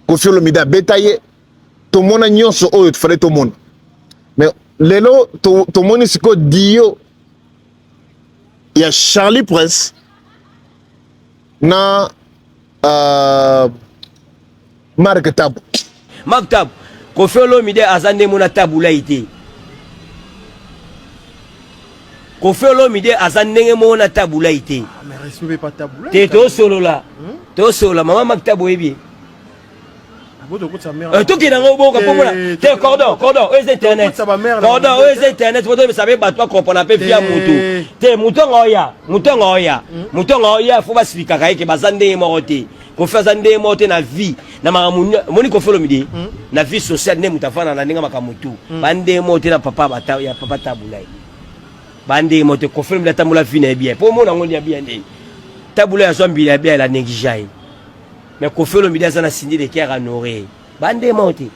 Kofi Olomide beta ye, tomona nyonso Oyo tfale tomona. Mais lelo tomoni siko dio ya Charlie Prince na Marc Tabu. Marc Tabu, Kofi Olomide azande mona tabula ite. Kofi Olomide azande mona tabula ite. Mais respect pas tabula. Te to solo là. To solo maman Marc Tabu ebi. Tout qui est dans le bon te cordon, eux internet. Cordon, eux internet, vous savez pas toi qu'on appelle via moto. Te mouton oya, faut pas se faire que bazande est morté. Qu'on fait zande morté na vie. Na moni ko fait le midi. Na vie sociale ne mutafana na ninga makamutu. Bande morté na papa bata ya papa tabulai. Bande morté ko fait la tamula vie na bien. Pour moi na ngoni bien ndé. Tabulai ya zombi ya bien la négligée. Mais Kofi Olomide a signé des cœurs à Noré. Bande monté.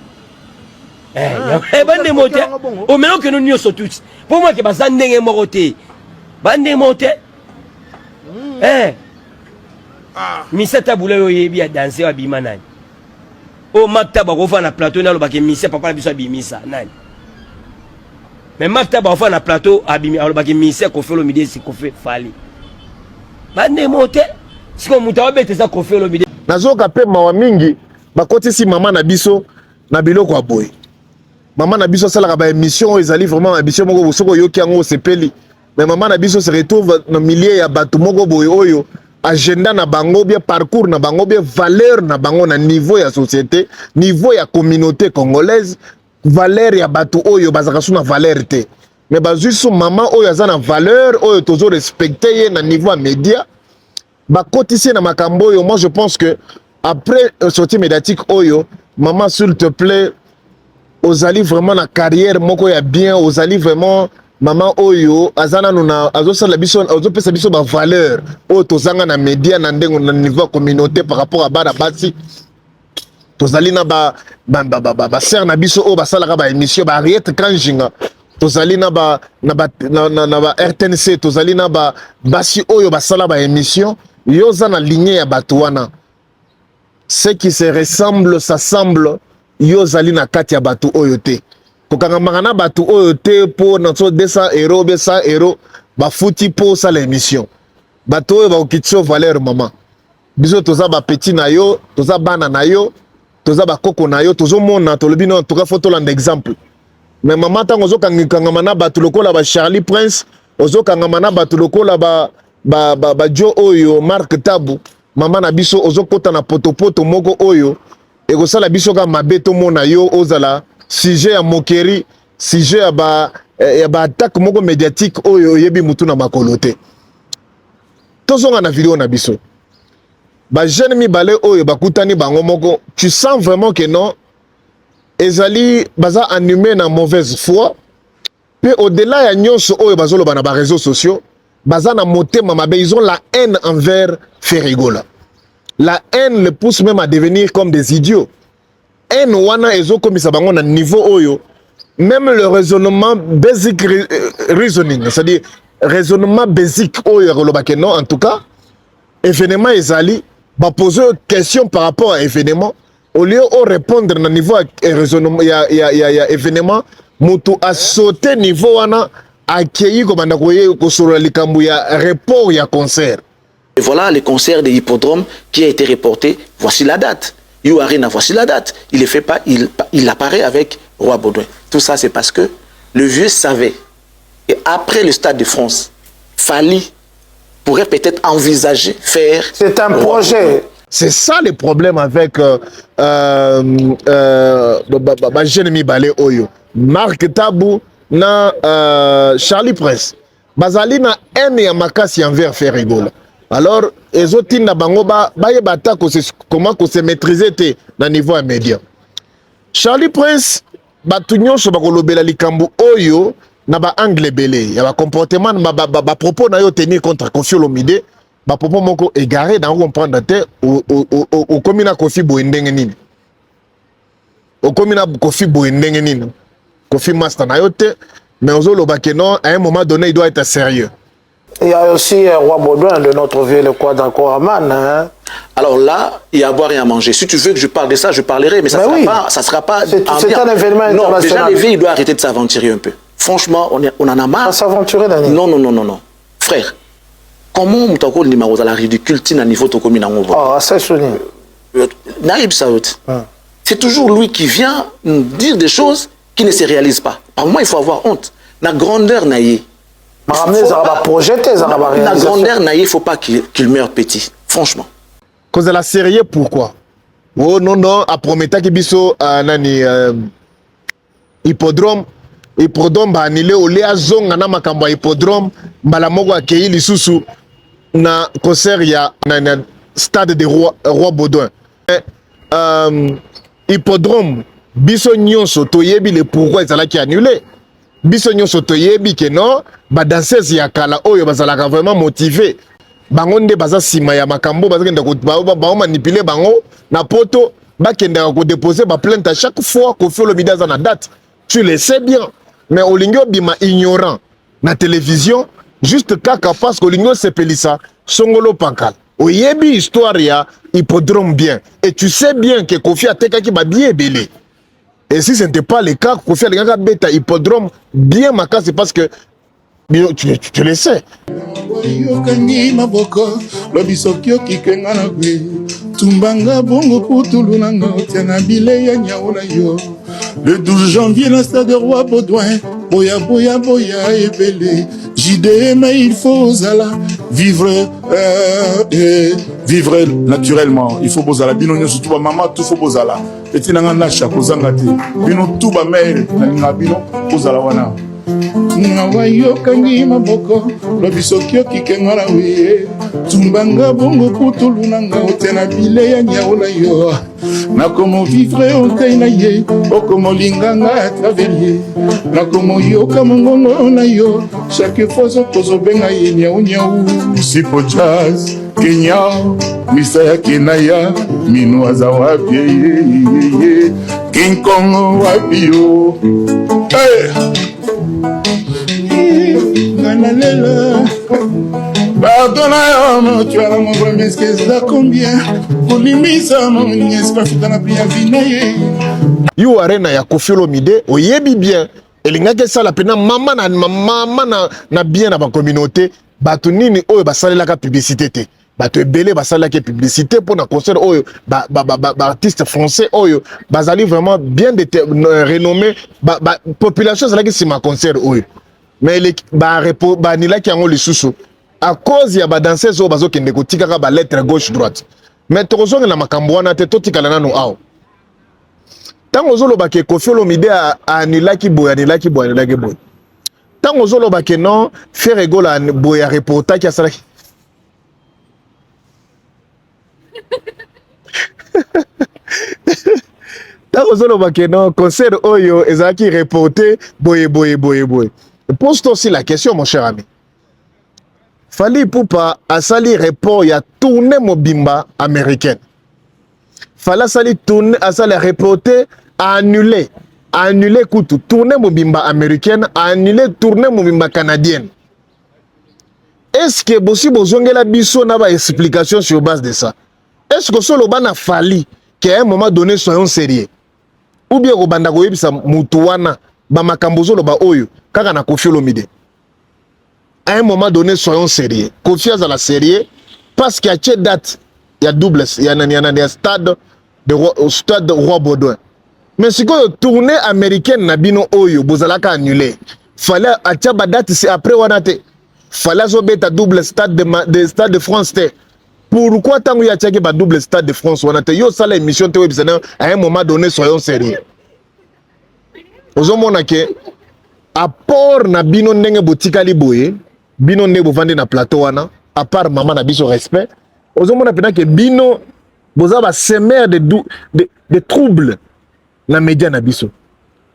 Bande monté. Au même que nous sommes tous. Pour moi, que Bazande est morté. Bande monté. Missa Taboula yebi a dansé à Bimanan. Au Makta Barofa na plateau na lo baké Missa papa biso bimisa nan. mais mafta ba fa na plateau abimi alobaki ministère Koffi Olomide si Koffi fali bande mote siko mutawa bete za Koffi Olomide nazoka pe mawa mingi bakotisi mama na biso na biloko aboy mama na biso salaka ba émission ezali vraiment émission moko soko yoki yango sepeli mais maman na biso se retrouve dans milieu ya bato moko boy oyo agenda na bango bien parcours na bango bien valeur na bango na niveau ya société niveau ya communauté congolaise valeur ya bato oyo bazaka suna valeur te mais bazuisu maman oyo aza na valeur oyo tozo respecter ye na niveau ya média bakotisi na makambo oyo. Moi je pense que après sortie médiatique oyo maman s'il te plaît ozali vraiment na carrière moko ya bien ozali vraiment maman oyo azana nuna azosala biso azopesa biso ba valeur oyo tozanga na média na ndengo na niveau communauté par rapport à bana basi tozali na ba sœur na biso oyo basalaka ba émission ba Ariette Kanjinga tozali na ba RTNC tozali na ba basi oyo basala ba émission yoza na lignée ya bato wana ce qui se ressemble s'assemble yozali na kati ya bato oyo te kokanga na bato oyo te po na so 200 euros be 100 euros ba futi po sa l'émission bato oyo ba okitso valeur maman biso toza ba petit na yo toza bana na yo toza ba koko na yo tozo mona to lobi no to ka photo land exemple mais maman tango zo kangikanga na bato lokola ba Charlie Prince ozo kanga na bato lokola ba Joe oyo Mark Tabu maman na biso ozo kota na potopoto moko oyo ekosala biso ka mabeto mona yo ozala sujet ya moquerie sujet ya ba attaque moko médiatique oyo yebi mutu na makolo te tozonga na vidéo na biso ba jeune mibale oyo bakutani bango moko tu sens vraiment que non ezali baza animé na mauvaise foi pe au-delà ya nyonso oyo bazoloba na ba réseaux sociaux baza na motema mabe ils ont la haine envers Ferigola. La haine les pousse même à devenir comme des idiots. Haine wana ezo komisa bango na niveau oyo même le raisonnement basic reasoning c'est-à-dire raisonnement basique oyo rolobake non en tout cas événement ezali ba poser question par rapport à événement au lieu de répondre na niveau raisonnement ya événement mutu a sauté niveau wana accueilli comme na koye ko solo likambu ya report ya concert. Et voilà le concert de Hippodrome qui a été reporté. Voici la date. You Arena, voici la date. Il ne fait pas, il apparaît avec Roi Baudouin. Tout ça, c'est parce que le vieux savait. Et après le Stade de France, Fali pourrait peut-être envisager faire. C'est un projet. C'est ça le problème avec Jérémy Balé Oyo. Marc Tabou na Charlie Prince. Bazali na haine ya makasi envers Ferigola. Alors, les autres na bango ba yebata comment se maîtriser te na niveau ya média. Charlie Prince batu nyonso bakolobela likambu oyo na ba angle belé ya ba comportement ba propos na yo tenir contre Koffi Olomide ba propos moko égaré dans comprendre te au komina Koffi boendenge nini. Au komina Koffi boendenge nini. Koffi master na yo te mais ozoloba que non à un moment donné il doit être sérieux. Il y a aussi Roi Baudouin de notre vieux le quoi d'accord Aman. Hein? Alors là, il y a à boire et à manger. Si tu veux que je parle de ça, je parlerai, mais ça ne sera pas. C'est un événement international. Non, déjà, l'éveil, il doit arrêter de s'aventurer un peu. Franchement, on en a marre. S'aventurer, Daniel. Non. Frère, comment on t'a dit que la ridicule à niveau de commune en Oh, c'est souligné. Naïb Saoud. C'est toujours lui qui vient nous dire des choses qui ne se réalisent pas. Par moi, il faut avoir honte. La grandeur naïe. La grandeur naïe, il ne faut pas qu'il meure petit. Franchement. Cause de la série, pourquoi? Oh non, à Prometa qui biso nani hippodrome ba annulé au léa zonga na makambo hippodrome mbala moko akei lisusu na concert ya na stade de Roi Baudouin. Hippodrome biso nyonso toyebi le pourquoi ezalaki annulé. Biso nyonso toyebi ke non ba danseuse ya kala oyo bazalaka vraiment motivé. Bango nde baza sima ya makambo bazakenda ko ba manipuler bango na poto bakenda ko déposer ba plainte à chaque fois qu'on fait le midaz na date. Tu le sais bien, mais olingo bima ignorant na télévision juste kaka parce que olingo sepelisa songolo pankal. Oyebi histoire ya hippodrome bien et tu sais bien que Koffi ateka ki ba bien belé. Et si ce n'était pas le cas, Kofi Alingaka beta hippodrome bien macabre, c'est parce que tu le sais. Yokangi maboko lobisoki okikenga na gwe tumbanga bongo putulu nanga tiana bile ya nyaona yo. Le 12 janvier na stade Roi Baudouin boya boya boya ebele JDM il faut zala vivre vivre naturellement. Il faut bozala bino nyoso tuba mama tout faut bozala petit nanga na chakozanga te bino tuba mère na ninga bino bozala wana ngawa yokangi maboko lobisoki okikenga na we tumbanga bongo putulu nanga otena bile ya nyaona yo nakomo vivre okai na ye okomo linganga à travers ye nakomo yoka mongongo na yo chaque fois okozobenga ye nyau nyau sipo jazz Kenya misaya kenaya minu aza wapi ye King Kong wapi yo hey! Pardonne moi, tu as mon premier qu'est-ce là combien pour limisa mon nièce pas fait dans la bien vinaye You arena ya Koffi Olomide oyebi bien elingaki sala pena mama na bien na ba communauté batu nini oyo basalelaka publicité te bato ebele basalelaki publicité pour na concert oyo ba artiste français oyo bazali vraiment bien renommé population zalaki sima concert oyo mais ba nilaki yango lisusu à cause ya ba danseurs oyo bazokende kotikaka ba lettre gauche droite mais tokozonga na makambo wana te totikala nanu awo tango zoloba ke Koffi Olomide anilaki boy tango zoloba ke non faire rigola boy ya reportage ya salaki tango zoloba ke non concert oyo ezalaki reporté boy. Pose-toi aussi la question, mon cher ami. Fally Ipupa a sali report ya tournée mobimba américaine. Fally a sali reporté annulé kutu tournée mobimba américaine, annulé tournée mobimba canadienne. Est-ce que bossi bozongela biso na ba explication sur base de ça? Est-ce que solo bana Fally qu'à un moment donné soyons sérieux? Ou bien au banda koyebisa mutu wana ba makambozo lo ba oyo kaka na Koffi Olomide? À un moment donné soyons sérieux. Koffi azala sérieux parce qu'il y a cette date, il y a double, il y a stade Roi Baudouin. Mais si quoi tournée américaine na bino oyo bozalaka annulé. Fallait atia ba date c'est après wanate. Fallait zo beta double stade de stade de France te. Pourquoi tant y a tchaki ba double stade de France wanate yo sala émission te webisana à un moment donné soyons sérieux. Ozomona ke apport na bino ndenge botikali boye bino ndenge bovande na plateau wana à part maman na biso respect ozomona pena ke bino boza ba semer de troubles na média na biso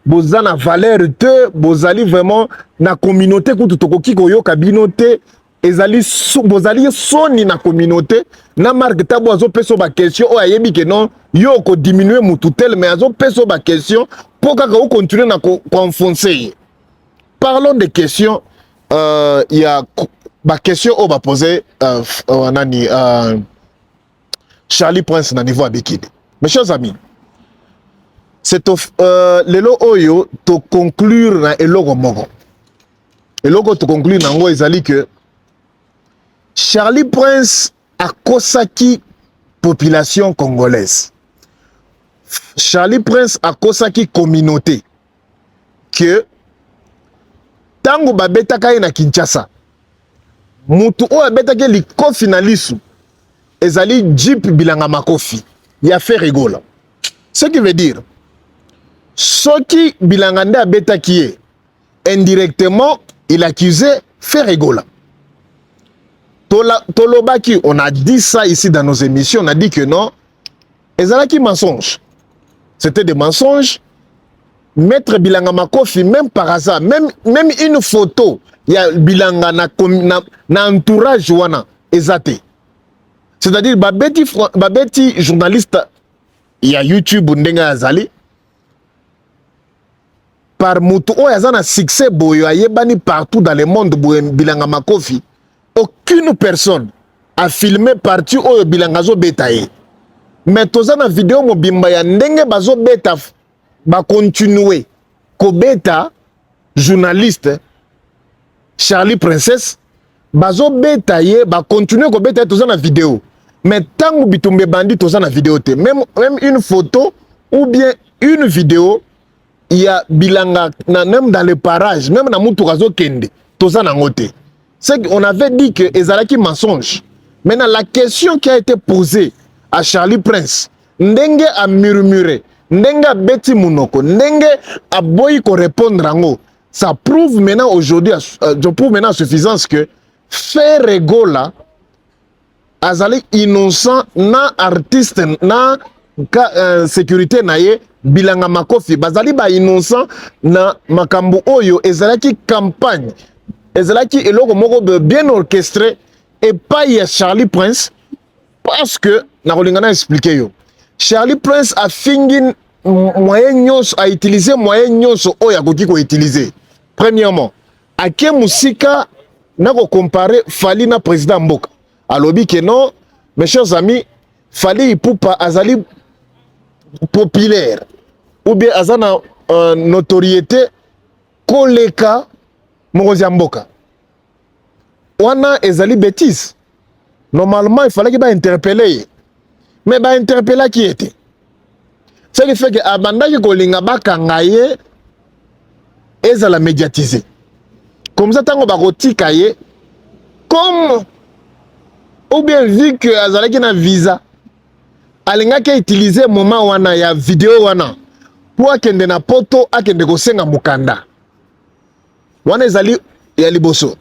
boza na valeur te bozali vraiment na communauté kutu tokoki koyoka bino te ezali bozali soni na communauté na marque tabo azo peso ba question o ayebi ke non yo ko diminuer mutu tel mais azo peso ba question pour kaka o continuer na enfoncer. Parlons des questions. Il y a ma question on va poser Charlie Prince na niveau abekide. Mes chers amis, c'est lelo oyo to conclure na eloko moko. Eloko to conclure na ngo ezali que Charlie Prince a kosaki population congolaise. Charlie Prince a kosaki communauté que tango babetaka na Kinshasa mutu o abetaka liko finalisu ezali Jeep Bilanga Makofi ya fait rigola. Ce qui veut dire soki Bilanga nde abetaki indirectement il accusait fait rigola. Tolobaki, on a dit ça ici dans nos émissions, on a dit que non ezalaki mensonge. C'était des mensonges. Maître Bilanga Makofi, même par hasard, même une photo, il y a Bilanga na entourage wana ezate. C'est-à-dire babeti journaliste il y a YouTube ndenga azali par mutu o yazana succès boyo ayebani partout dans le monde Bilanga Makofi. Aucune personne a filmé partie oyo Bilanga zo betaye. Mais tozana vidéo mobimba ya ndenge bazo beta ba continuer kobeta journaliste Charlie Princess bazo beta ye ba continuer kobeta tout ça na vidéo mais tango bitumbe bandi tout ça na vidéo te même une photo ou bien une vidéo il y a bilanga même dans les parages même na mutu kazo kende tout ça na ngote c'est qu'on avait dit que ezalaki mensonge. Maintenant la question qui a été posée à Charlie Prince ndenge a murmuré ndenge a beti munoko ndenge a boyi ko répondre ango ça prouve maintenant aujourd'hui je prouve maintenant à suffisance que faire Gola azali innocent na artiste na sécurité na ye bilanga makofi bazali ba innocent na makambo oyo ezalaki campagne ezalaki eloko moko bien orchestré et pas ya Charlie Prince parce que na kolingana expliquer yo Charlie Prince a fingin moyen nyonso a utiliser moyen nyonso oyo akoki ko utiliser. Premièrement ake musika na ko comparer Fally na président Mboka alobi que non mes chers amis Fally Ipupa azali populaire ou bien azana notoriété koleka mokozi Mboka wana ezali bêtise. Normalement il fallait qu'il va interpeller mais ba interpeller qui était ce qui fait que abanda ki kolinga bakanga ye ezala médiatiser comme ça tango bakotika ye comme ou bien vu que azalaki na visa alingaki utiliser moment wana ya vidéo wana pour akende na poto akende kosenga mukanda wana ezali ya liboso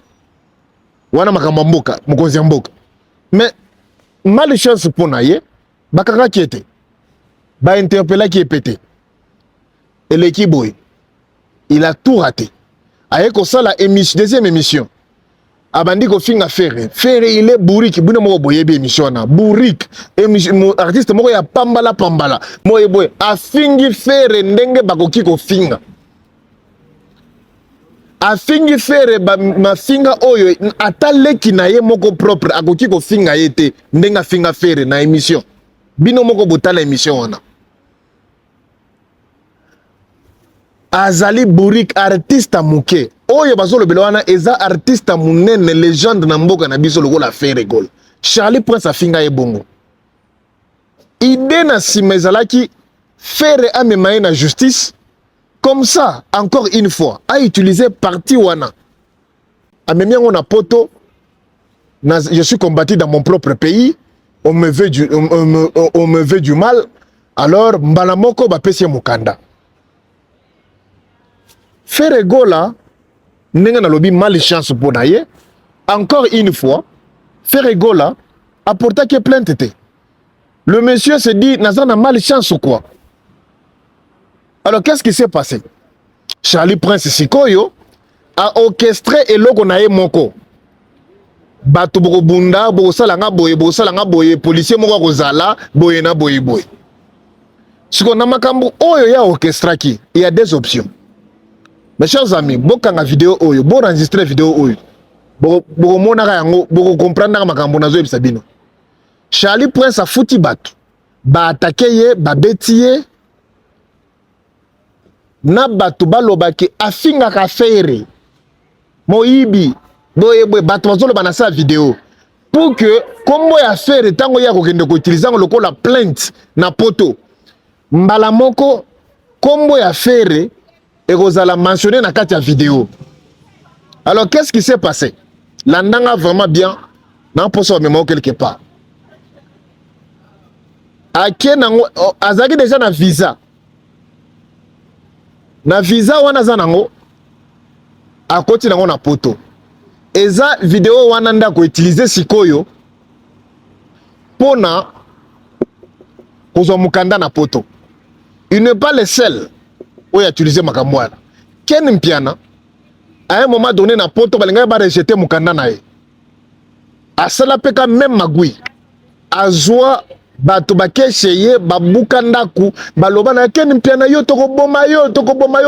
wana makambo mboka mokonzi ya mboka mais malchance pour na ye bakaka qui était ba interpeller qui est pété et l'équipe boy il a tout raté aye ko sala émission deuxième émission abandi ko finga faire il est bourrique buna mo boye be émission na bourrique émission artiste moko ya pambala moye boy a fingi faire ndenge bakoki ko finga a fingi faire ma finga oyo ataleki na ye moko propre akoki ko finga yete ndenga finga faire na émission bino moko botala émission wana azali bourrique artiste amuke oyo bazolo belwana eza artiste munene légende na mboka na biso lokola faire gol Charlie Prince afinga ye bongo idée na sima ezalaki faire amemaye na justice comme ça encore une fois a utilisé parti wana amemiango na poto na je suis combattu dans mon propre pays on me veut du mal alors mbala moko bapesi mukanda faire Gola ndenge na lobi malchance pour na ye encore une fois faire Gola apporta que plainte te le monsieur se dit nazana malchance ou quoi. Alors qu'est-ce qui s'est passé? Charlie Prince Sikoyo a orchestré eloko na ye moko bato boko bunda boko salanga boye policier moko kozala boye na boye siko na makambo oyo ya orchestraki il y a des options. Mes chers amis, bokanga vidéo oyo, bo enregistrer vidéo oyo. Boko monaka yango, boko comprendre makambo nazo ebisa bino. Charlie Prince a fouti bato. Ba attaquer ye, ba beti ye. Na bato balobaki afinga ka faire. Moyibi, boye bato bazolo banasa vidéo. Pour que kombo ya faire tango ya kokende ko utiliser ngolo la plainte na poto. Mbala moko kombo ya faire et vous allez mentionner dans la vidéo. Alors qu'est-ce qui s'est passé? L'andanga vraiment bien dans pour son mémoire quelque part. Azaki déjà na visa. Na visa wana zanango à côté nango na poto. Eza vidéo wana nda ko utiliser sikoyo pona kozo mukanda na poto. Il n'est pas le seul où il a utilisé makamwana. Ken Mpiana, à un moment donné, na poto, balinga ba rejeter mukanda na ye. A cela peka même magui. A zoa, bato bakesheye, babukanda ku, baloba na Ken Mpiana yo, toko boma yo,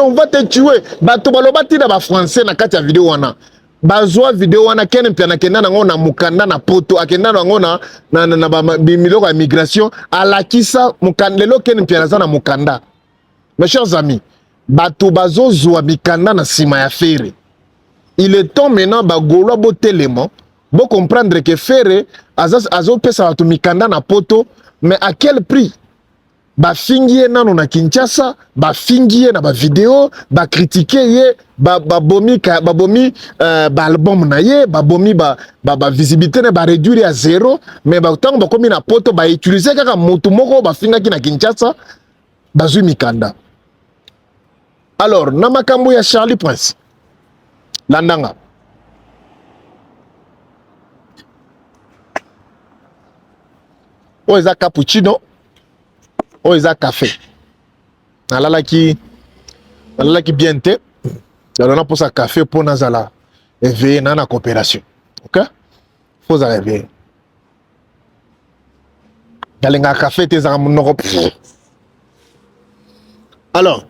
on va te tuer. Bato baloba tida ba français na kati ya vidéo wana. Bazoa vidéo wana Ken Mpiana kenda na ngona mukanda na poto, akenda na ngona na bimiloko ya migration, alakisa mukandelo Ken Mpiana za na mukanda. Mes chers amis, bato bazo zwa mikanda na sima ya Ferre. Il est temps maintenant bagolo bo télément, bo comprendre que Ferre azo pesa bato mikanda na poto, mais à quel prix? Ba fingie nano na Kinshasa, ba fingie na ba vidéo, ba critiquer ye, ba bomi ba album na ye, ba bomi ba visibilité na ba réduire à zéro, mais ba tango ba komi na poto ba utiliser kaka moto moko ba finga ki na Kinshasa, ba zui mikanda. Alors, na makambo ya Charlie Prince. Landanga. Oza cappuccino. Oza café. Nalalaki bien te. Dalona pour sa café pour nazala. Éveiller na coopération. OK? Faut ça réveiller. Dalenga café te za monoko. Alors,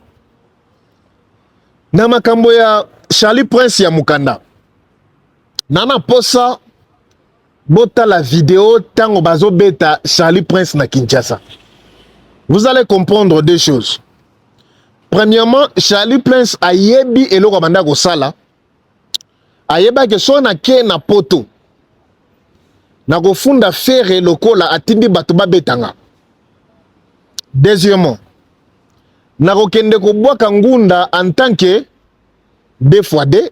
na makambo ya Charlie Prince ya mukanda. Nana posa bota la vidéo tango bazo beta Charlie Prince na Kinshasa. Vous allez comprendre deux choses. Premièrement, Charlie Prince a yebi eloko banda ko sala. Ayeba ke so na ke na poto. Na ko funda Ferre lokola atindi bato ba betanga. Deuxièmement, na ko kende ko bwaka ngunda en tant que 2x2.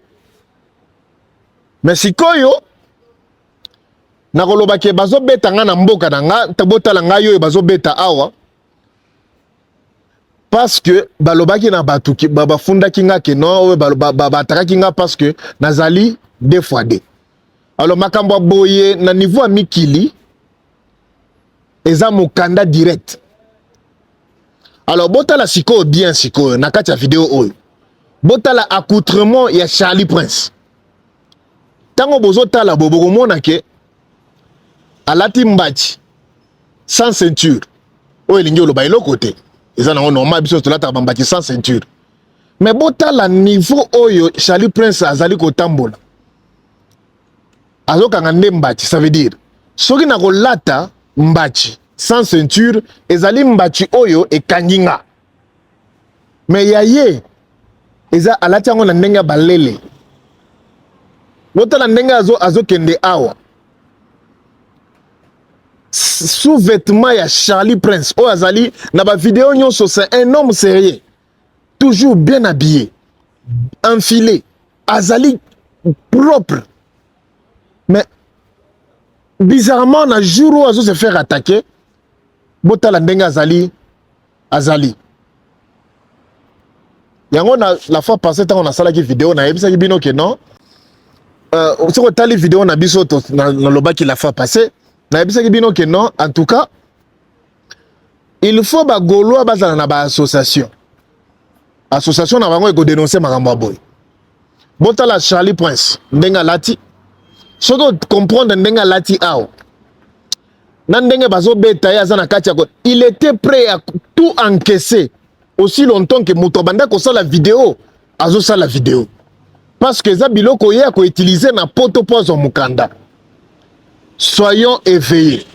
Mais sikoyo na ko loba ke bazo betanga na mboka na nga tabota la nga yo bazo beta awa. Parce que balobaki na batu ki bafunda kinga ke non bataka kinga parce que nazali 2x2. Alors makambo boye na niveau amikili eza mokanda direct. Alors botala siko bien siko na kati ya vidéo oyo. Botala accoutrement ya Charlie Prince. Tango bozotala bobo mona ke alati mbachi sans ceinture. Oyo lingi oloba eloko te. Eza na normal biso tolata bambaki sans ceinture. Mais botala niveau oyo Charlie Prince azali kotambola. Azokanga nde mbachi, ça veut dire soki na kolata mbachi sans ceinture ezali mbachi oyo ekanginga. Mais yaye eza alati yango na ndenge balele. Botala ndenge azokende awa. Sous-vêtement ya Charlie Prince oyo azali na ba vidéo nyonso, c'est un homme sérieux, toujours bien habillé, enfilé, azali propre. Mais bizarrement na jour où azo se faire attaquer, botala ndenge azali. Yango na la fois passée tant on a salaki vidéo na yebisa bino ke non sur tali vidéo na biso na loba ki la fois passée na yebisa bino ke non, en tout cas il faut ba golo bazala na ba association na bango ko dénoncer makambo boy. Botala Charlie Prince ndenga lati soko comprendre ndenga lati ao na ndenge bazo beta ya zana kati ya il était prêt à tout encaisser aussi longtemps que moto banda ko sala vidéo azo sala vidéo parce que za biloko ya ko utiliser na poto pozo mukanda. Soyons éveillés.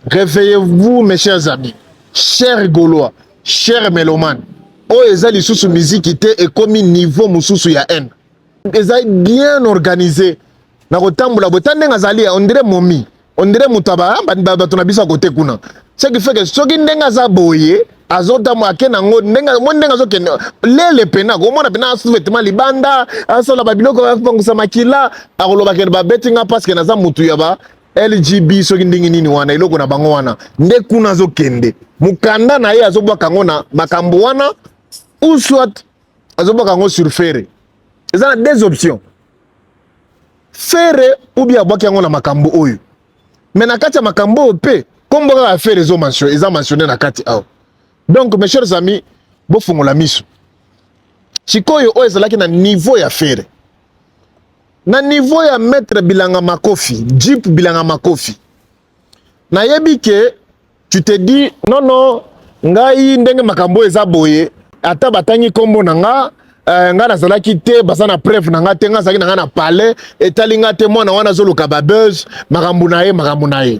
Réveillez-vous mes chers amis, chers Gaulois, chers mélomanes. Oh ezali sous musique et comme niveau mususu ya haine. Ezali bien organisé. Na kotambola botande ngazali on dirait momi. On dirait mutaba bato na bisa côté kuna. Ce qui fait que soki ndenga za boye azota mwake na ngo ndenga zo kende lele pena ko mona pena sous-vêtement libanda asola babiloko ya pangusa makila akoloba ke ba bettinga parce que naza mutu ya ba LGB soki ndingi nini wana iloko na bango wana nde kuna zo kende mukanda na ye azobwaka ngo na makambo wana ou soit azobwaka ngo sur Ferre. Eza des options. Ferre ou bien abwaki ngo na makambo oyo. Mais na kati ya makambo pe kombo ka Ferre zo mentionné, eza mentionné na kati ao. Donc mes chers amis, bo fungola miso. Chikoyo oyo ezalaki na niveau ya Ferre. Na niveau ya maître Bilanga Makofi, Jeep Bilanga Makofi. Na yebi ke tu te dis non ngai ndenge makambo eza boye ata batangi kombo na nga nga nazalaki te basa na preuve na nga te nga zaki na nga na palais etali nga te mwana wana zoluka ba buzz makambo na ye.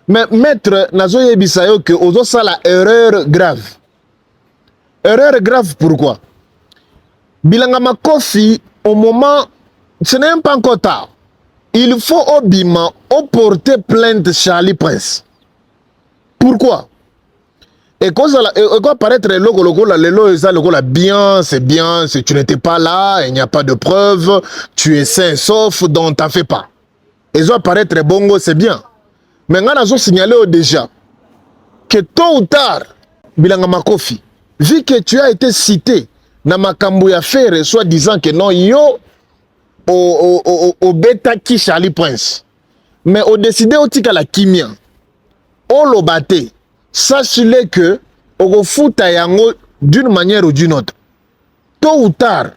Mais maître nazo yebisa yo ke ozo sala erreur grave. Erreur grave, pourquoi? Bilanga Makofi, au moment, ce n'est pas encore tard. Il faut au Bima porter plainte Charlie Prince. Pourquoi? Et quand apparaître le logo bien, c'est bien, tu n'étais pas là, il n'y a pas de preuve, tu es sain sauf, donc t'en fais pas. Et ça apparaître bongo, c'est bien. Mais on a signalé déjà que tôt ou tard, Bilanga Makofi, vu que tu as été cité dans ma cambouille affaire, soit disant que non, yo, au bêta qui Charlie Prince, mais au décidé au tika la kimia, au lobate, sachez-le que au fout yango d'une manière ou d'une autre. Tôt ou tard,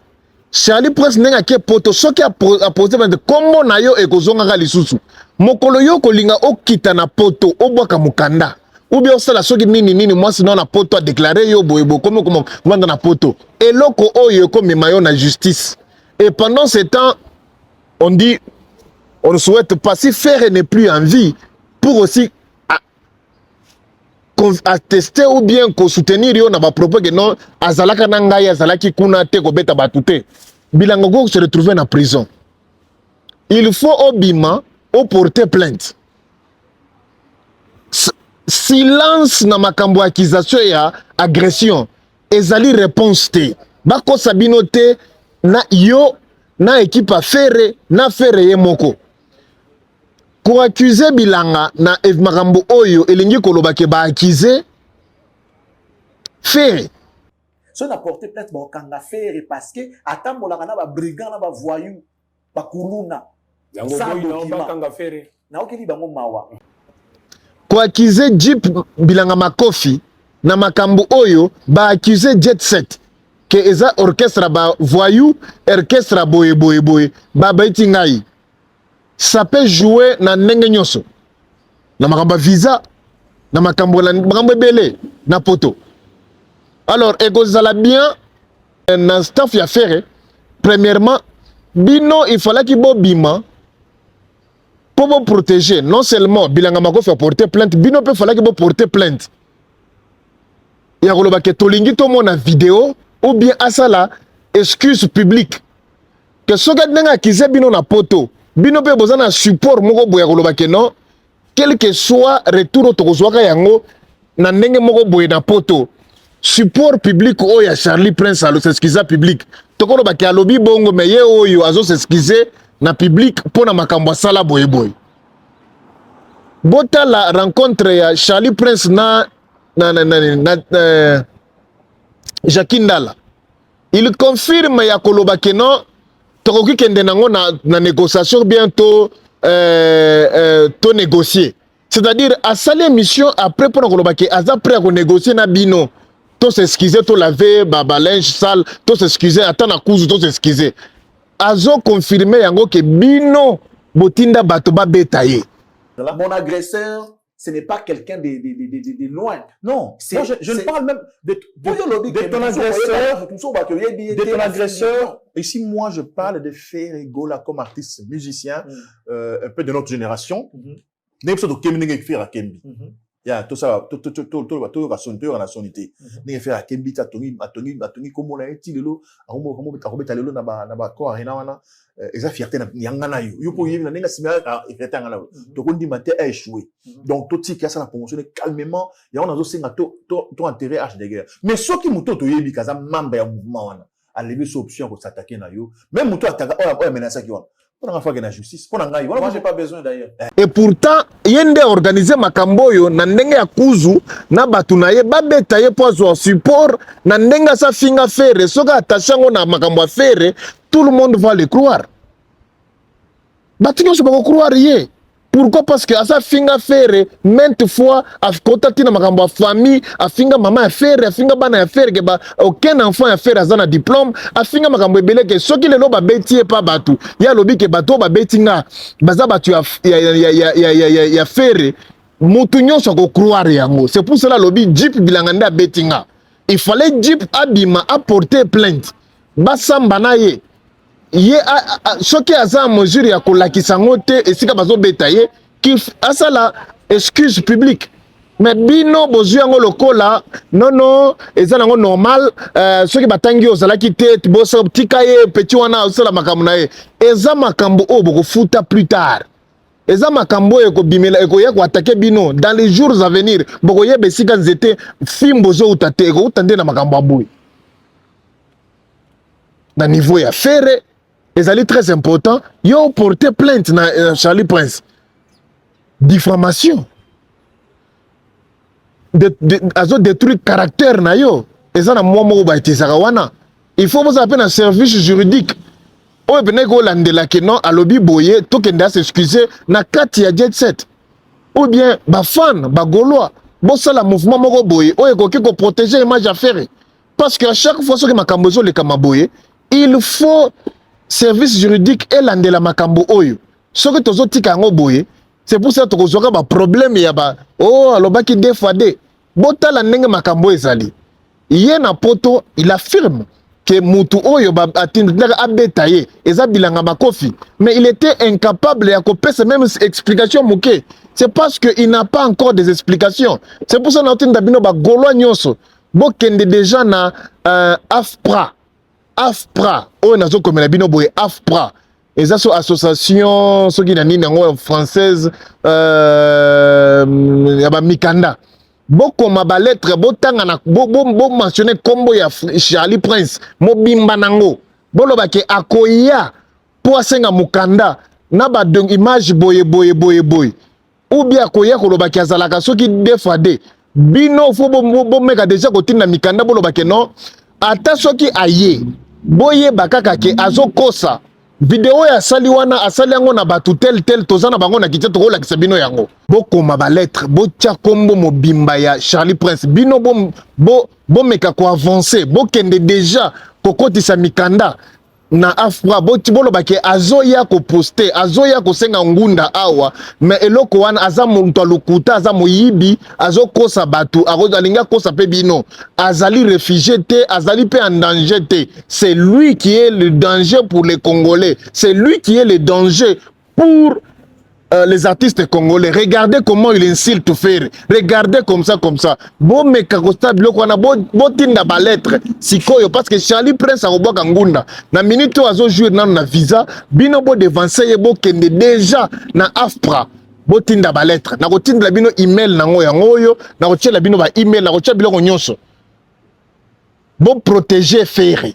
Charlie Prince n'est qu'à poto, ce qui a posé comment na yo et kozonga galisusu. Mokolo yo kolinga o kita na poto, o boka mukanda. Ou bien ça la soki nini moi sinon na poto a déclaré yo boyebo comment vendre na poto. Et loko oyo comme mayo na justice. Et pendant ce temps, on dit, on ne souhaite pas, si Ferré n'est plus en vie, pour aussi attester ou bien soutenir yo na ba propos que non, azalaka nangai, azalaki kuna te ko beta batute. Bilango se retrouver en prison. Il faut au Bima porter plainte. Silence na makambo accusation ya agression. Ezali réponse te. Bako sabino te na yo na équipe a Ferré na Ferré ye moko. Pour accuser Bilanga na makambo oyo elingi koloba ke ba accuser Ferré. Si on a porté plainte ba kanga Ferré parce que atambola na ba brigand na ba voyou ba kuluna. Yango boy na ba kanga Ferré. Na okeli bango mawa. Pour accuser Jeep Bilanga Makofi na makambo oyo ba accuser Jet Set que eza orchestre ba voyou orchestre boye ba baiti ngai. Ça peut jouer na ndenge nyoso. Na makambo visa, na makambo belé, na poto. Alors, ekozala bien na staff ya Ferré. Premièrement, bino il fallait qu'il bo bima pour protéger. Non seulement Bilanga Makofi a porté plainte, bino peut fallait qu'il porter plainte. Ya koloba ke tolingi to mona vidéo ou bien asala excuse publique. Que soga denga kize bino na poto. Bino pe bozana support moko boya koloba ke non, quel que soit retour tokozwaka yango na ndenge moko boye na poto. Support public oya Charlie Prince alo s'excuser public. Tokoloba ke alobi bongo me ye oyo azo s'excuser na public pona makambo sala boye. Bota la rencontre ya Charlie Prince na Jacqueline Dala. Il confirme ya koloba ke non tokoki kende nango na négociation bientôt to négocier. C'est-à-dire à saler mission après pour koloba ke aza prêt à négocier na bino. To s'excuser, to laver baba linge sale, to s'excuser, attendre à cause to s'excuser. Azo confirmer yango ke bino botinda bato ba betaye. Mon agresseur, ce n'est pas quelqu'un de loin. Non, moi, je ne parle même de ton agresseur. De ton agresseur. Ici, moi, je parle de Ferré Gola comme artiste musicien, un peu de notre génération. N'est-ce pas de faire à Kembi. Il y a tout ça, tout la sonité. N'est faire à Kembi, Tony, comme on a été le lot, à Robert Alelo, Naba, Koarena, et sa fierté n'a yo pour y venir, n'a et fierté en allo. Donc on dit matin a échoué. Donc tout ce qui a ça la promotion calmement, il y a on a aussi tout intérêt à de guerre. Mais ce qui mouto to yebi kaza membre ya mouvement a lever cette option pour s'attaquer na yo. Même mouto attaque on menace qui on. Pour la fois que la justice, pour ngai. Moi j'ai pas besoin d'ailleurs. Et pourtant, yende organiser makambo yo na ndenge ya kuzu na batu na ye ba betaye po zo support na ndenge sa finga Ferré soka atachango na makambo Ferré. Tout le monde va le croire. Batinyo se pas croire ye. Pourquoi? Parce que à ça finga Ferré maintes fois a contacté na makambo famille, a finga maman a Ferré, a finga bana a Ferré que ba aucun enfant a Ferré azana diplôme, a finga makambo belé que ce qui le lo ba beti pas batu. Ya lobi que bato ba betinga baza batu ya Ferré. Mutunyo se ko croire yango. C'est pour cela lobi Jeep bilanganda betinga. Il fallait Jeep abima apporter plainte. Basamba na ye ce qui a en mesure ya kolakisa ngote esika bazo betaye qui asa la excuse publique mais bino bozwi yango lokola non eza nango normal soki batangi ozalaki te boso tika ye petit wana osala makambo na ye eza makambo oyo bokofuta plus tard eza makambo oyo ekobimela ekoya koatake bino dans les jours à venir bokoyeba esika nzete fimbo ozouta te ekouta nde na makambo ya boye na niveau ya fere ezali très important yo porter plainte na Charlie Prince diffamation azo détruire caractère na yo eza na mwa moko baitizaka wana il faut vous appeler un service juridique oyo pene kolandelaki non alobi boye tokende asexcuse na kati ya jet set ou bien bafan bagaulois bosala mouvement moko boye oyo ekoki koprotéger image ya fere parce que à chaque fois soki makambo ezolekama boye il faut service juridique elandela makambo oyo soki tozotika yango boye c'est pour ça que tu as un problème alobaki deux fois deux botala ndenge makambo ezali yena poto il affirme que mutu oyo atindaka abeta ye eza bilanga makofi mais il était incapable ya kopesa même explication moke c'est parce que il n'a pas encore des explications c'est pour ça na otinda bino ba gaulois nyonso bokende déjà na AFPRA oyo nazo komela bino boye AFPRA et ça, association, ce qui est en française, Mikanda. Beaucoup ma lettre, beaucoup mentionné combo ya Charlie Prince, Mobimba Nango, Bolobake Akoya, Poasenga Mukanda, Naba donc image boye. Ou bien Akoya Kolobake Azalaka, ce qui défade. Bino, faut bon mec déjà côté na Mikanda, Bolobake non. Ata ce qui aye, boye bakaka ke azo kosa. Vidéo ya sali wana asali yango na batu tel tozana bango na kitete ko la kisabino yango bokoma ba lettre botia kombo mobimba ya Charlie Prince bino bo meka ko avancer bokende déjà kokotisa mikanda na afra bolo bake azoya ko poster azoya ko senga ngunda awa mais eloko wana aza muntu lokuta aza moyibi azokosa batu alinga kosa pe bino azali réfugié te azali pe en danger te c'est lui qui est le danger pour les Congolais c'est lui qui est le danger pour les artistes congolais. Regardez comment il insulte faire. Regardez comme ça. Bon me kakosta biloko wana bo tinda ba lettre sikoyo parce que Charlie Prince a roboka ngunda. Na minute azo jouer na visa bino bo devancer bo kende déjà na AFPRA. Bo tinda ba lettre. Na ko tinda bino email nango yango yo, na ko tiela bino ba email, na ko tiela biloko nyonso. Bo protéger faire.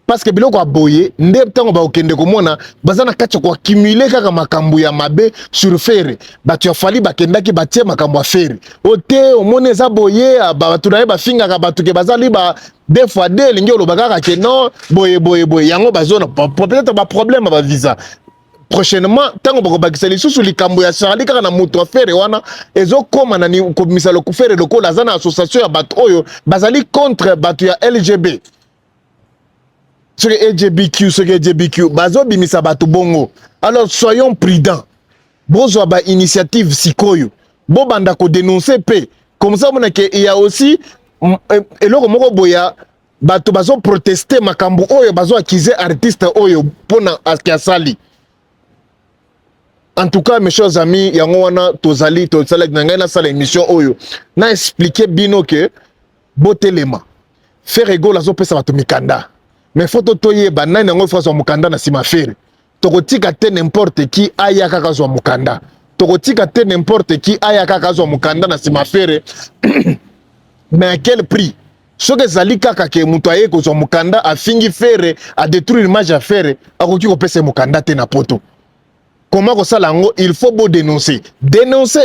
Parce que biloko aboye nde tango ba okende komona bazana kacha ko accumuler kaka makambo ya mabe sur fere batu ya fali bakendaki batie makambo ya fere ote omone za boye batu na ba finga ka batu ke bazali ba deux fois deux lingi olobaka ka ke non boye yango bazona peut-être ba problème ba visa prochainement tango bako bakisa lisusu likambo ya Charlie kaka na moto afere wana ezokoma na ni komisa lo kufere lokola zana association ya batu oyo bazali contre batu ya LGB ce que LGBTQ, bazo bimisa batu bongo. Alors soyons prudents. Bozo ba initiative sikoyo. Bo banda ko dénoncer pe. Comme ça il y a aussi eloko moko boya batu bazo protester makambo oyo bazo accuser artiste oyo pona askiasali. En tout cas mes chers amis, yango wana tozali na ngai na sala émission oyo. Na expliquer bino que botelema. Faire égol azo pesa batu mikanda. Mais photo toye banane ngo fa zo mukanda na sima fere tokotika te n'importe qui aya kaka zo mukanda tokotika te n'importe qui aya kaka zo mukanda na sima fere mais à quel prix soke zali kaka ke muto aye ko zo mukanda afingi fere a détruire l'image à fere akoki ko pesa mukanda te na poto. Comment ko sala ngo il faut bo dénoncer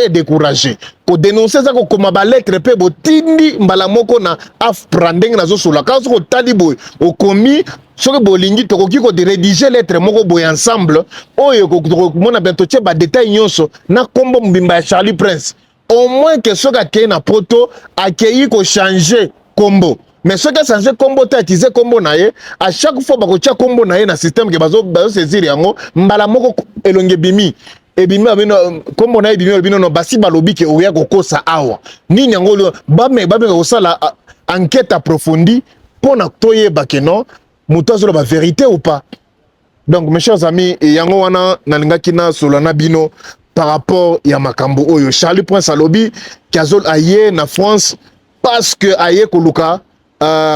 et décourager ko dénoncer ça ko koma ba lettre pe bo tindi mbala moko na AFPRA ndenge na zo sola ka ko tali boy o komi soki bolingi tokoki ko de rédiger lettre moko boy ensemble oyo ko mona bientôt tie ba détail nyonso na kombo mbimba ya Charlie Prince au moins que soka ke na poto akei ko changer kombo. Mais ce qui a changé combo ta utilisé combo nae à chaque fois bako tia combo nae na système que bazo saisir yango mbala moko elonge bimi e bimi abino combo nae bimi no basi balobi ke oya kokosa awa nini yango ba me ko sala enquête approfondie pour na toyeba ke non muto azolo ba vérité ou pas. Donc mes chers amis yango wana nalingaki na solana bino par rapport à makambo oyo. Charlie Prince alobi Kazol aye na France parce que aye koluka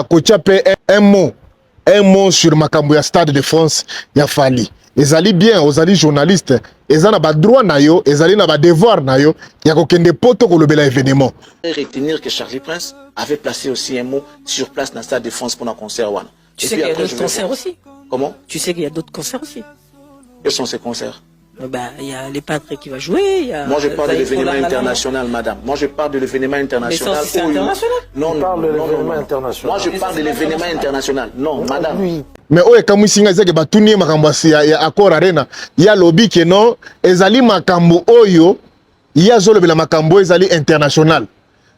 kochape un mot sur makambo ya Stade de France ya Fali. Ezali bien, ozali journaliste, ezana ba droit na yo, ezali na ba devoir na yo, ya kokende poto kolobela événement. Retenir que Charlie Prince avait placé aussi un mot sur place dans le Stade de France pour un concert. Tu sais qu'il y a d'autres concerts aussi. Comment? Tu sais qu'il y a d'autres concerts aussi. Quels sont ces concerts? Il y a les Patrick qui va jouer. Moi je parle de l'événement international, madame. Moi je parle de l'événement international. Mais c'est international. Non, Moi je parle de l'événement international. Non, madame. Mais oye kamusinga zeke batuni makambo ya Accor Arena. Ya lobby que non, ezali makambo oyo, ya zolobela makambo ezali international.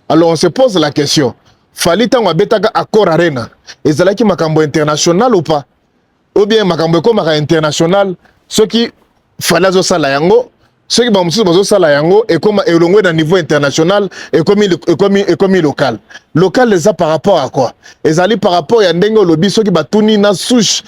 Alors on se pose la question. Fali tango betaka Accor Arena. Ezalaki makambo international ou pas? Ou bien makambo ko maka international, ceux qui fala zo sala yango, ceux qui bamusu bazo sala yango et comme elongwe na niveau international et comme local. Local les a par rapport à quoi? Ezali par rapport ya ndenge lobby ceux qui batuni na sushi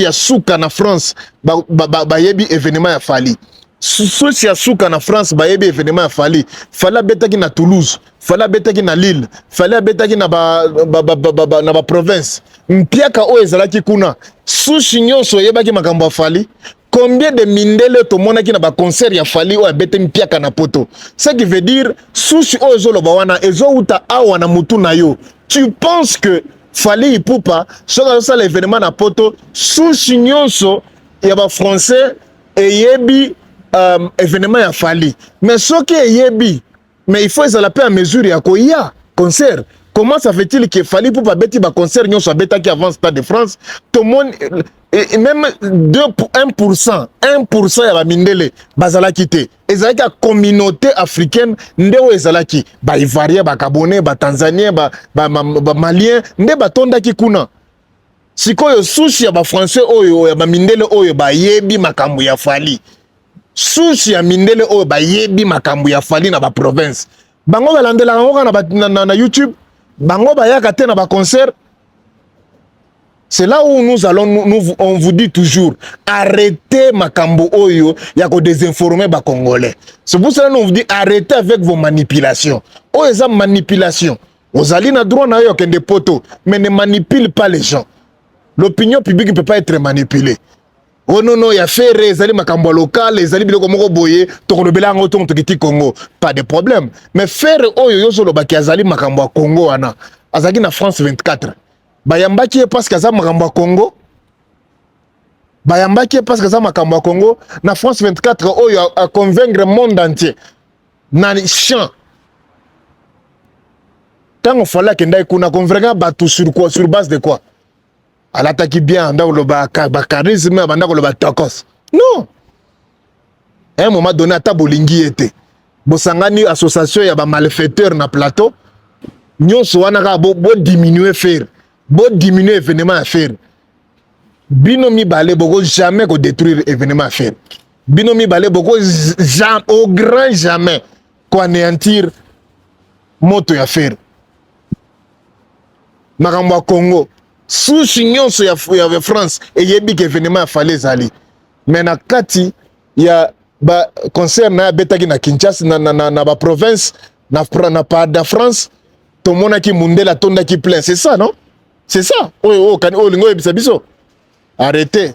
ya suka na France ba yebi événement ya Fali. Sushi ya suka na France ba yebi événement ya Fali. Fala betaki na Toulouse, fala betaki na Lille, fala betaki na ba province. Mpiaka o ezalaki kuna. Sushi nyonso yebaki makambo ya Fali. Combien de mindele to mona ki na ba concert ya Fali o abete mpiaka na poto. Ce qui veut dire sushi o ezolo bawana ezo uta awa na mutu na yo. Tu penses que Fali ipupa soka ça l'événement na poto sushi nyonso ya ba français eyebi événement ya Fali. Mais soki eyebi mais il faut ezala pe à mesure ya ko ya concert. Comment ça fait-il que Fali pour pas bêter ba concert nyonso abeta qui avant Stade de France tout le monde et même 1% ya ba mindele bazala kité ezalaki a communauté africaine ndeo ezalaki ba ivoirien ba gabonais ba tanzanien ba malien nde batondaki kuna sikoyo sushi ya ba français oyo ya ba mindele oyo ba yebi makambo ya Fali sushi ya mindele oyo ba yebi makambo ya Fali na ba province bango balandela ngo na YouTube bango bayaka te na ba concert. C'est là où nous allons, on vous dit toujours, arrêtez makambo oyo, ya ko désinformer ba Congolais. C'est pour cela que nous vous dit, arrêtez avec vos manipulations. Oh, eza manipulation. Vous allez na droit na yo kende poto, mais ne manipule pas les gens. L'opinion publique ne peut pas être manipulée. Oh non, non, il y a fait ezali makambo local, ezali biloko moko boye, to kolobela ngo to kiti Congo. Pas de problème. Mais faire oyo yo solo ba ki azali makambo Congo ana. Azaki na France 24. Bayambaki parce que ça makambo Congo. Bayambaki parce que ça makambo Congo na France 24 oyo a convaincre le monde entier. Na champ. Tant on fallait que ndai kuna convaincre batu sur quoi, sur base de quoi? Elle attaque bien dans le charisme, dans le tokos. Non. À un moment donné, à ta bolingi était. Bosangani association ya ba malfaiteur na plateau. Nyon soana bo diminuer faire. Bo diminuer événement à faire. Binomi balé boko jamais ko détruire événement à faire. Binomi balé boko jamais au grand jamais ko anéantir moto ya faire. Makambo Congo. Sushi nyonso ya France et yebi que événement a fallu zali. Mais na kati ya ba concert na betaki na Kinshasa na ba province na part de France to mona ki mundela tonda ki plein, c'est ça non? C'est ça. Oh lingo ebisa biso. Arrêtez.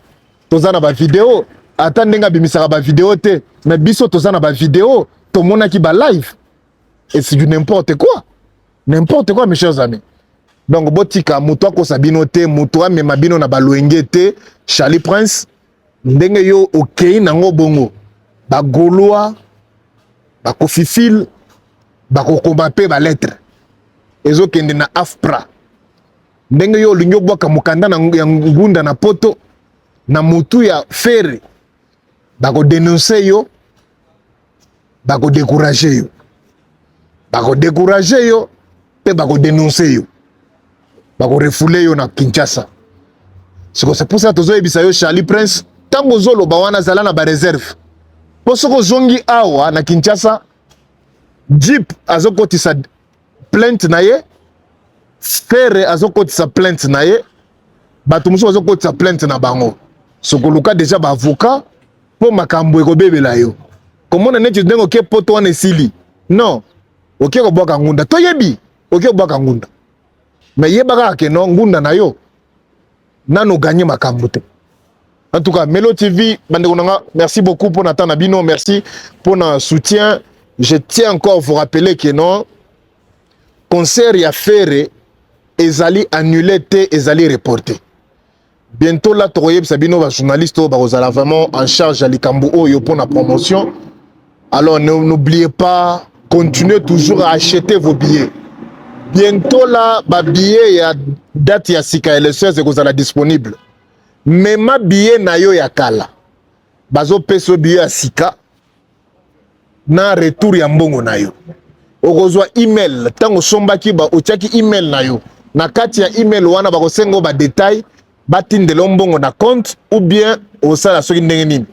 Toza na ba vidéo, atandenga bimisaka ba vidéo te, mais biso toza na ba vidéo, to mona ki ba live. Et c'est du n'importe quoi. N'importe quoi mes chers amis. Donc botika muto ko sabino te muto amema bino na balwenge te Charlie Prince ndenge yo okei nango bongo ba Gaulois ba Kofifil ba kokoma pe ba lettre ezo kende na AFPRA ndenge yo linyo bwaka mukanda na ngunda na poto na mutu ya fere ba ko dénoncer yo ba ko décourager yo pe ba ko dénoncer yo bako refoulé yo na Kinshasa. C'est pour ça que tozo yo Charlie Prince tango zolo bawana zala na ba réserve. Posoko zongi awa na Kinshasa Jeep azokotisa plainte na ye, Ferre azokotisa plainte na ye, bato musu azokotisa plainte na bango. Sokoluka déjà ba avocat po makambo ekobebela yo. comment on est donc OK poto on esili non OK ko boka ngunda to yebi OK ko boka ngunda mais yebaka ke non ngunda na yo nano gagner makambo te. En tout cas, Melo TV, merci beaucoup pour Nathan Nabino, merci pour notre soutien. Je tiens encore à vous rappeler que non, concert y a fait, ezali annulé, ezali reporté. Bientôt là, Toroyeb Sabino, journaliste, vous allez vraiment en charge à l'Ikambu pour la promotion. Alors n'oubliez pas, continuez toujours à acheter vos billets. Bientôt là, les billets, il y a date, il y a Sika et le 16, vous allez disponible. Mais ma billet na yo ya kala bazo peso billet ya sika na retour ya mbongo na yo okozwa email tango sombaki ba otiaki email na yo na kati ya email wana bakosengo ba détail batindela mbongo na compte ou bien osala soki ndenge nini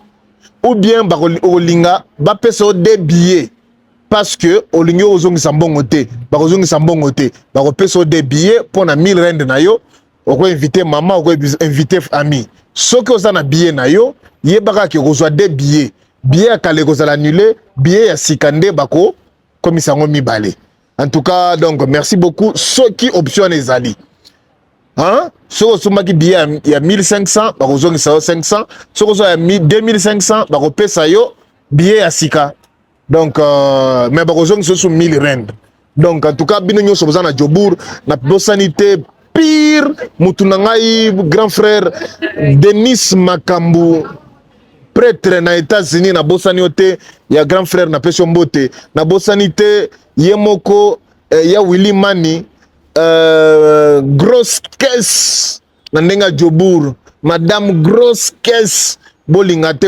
ou bien bakolinga ba peso de billets parce que olingi ozongisa mbongo te bakozongisa mbongo te bakopeso de billets pona 1000 rand na yo. On peut inviter maman, on peut inviter ami. Ce que vous avez billet na yo, yebaka ki reçoit des billets. Billets à Calais vous allez annuler, billets à Sikande bako comme ça on mi balé. En tout cas, donc merci beaucoup. Ceux qui optionnent les alliés. Hein? Ceux qui ont qui billet il y a 1500, bako zongi sa 500. Ceux qui ont 2500, bako pesa yo billet à Sika. Donc mais bako zongi sur 1000 rand. Donc en tout cas, bino nyo so na Djobour, na sanité pire, Moutounangaï, grand frère Denis Makambu, prêtre na États-Unis, na Bossaniote, il y a grand frère na Peshombote, na Bossanité, Yemoko, ya Willy Mani, grosse caisse, na Nenga Djobour, madame grosse caisse, bolingate,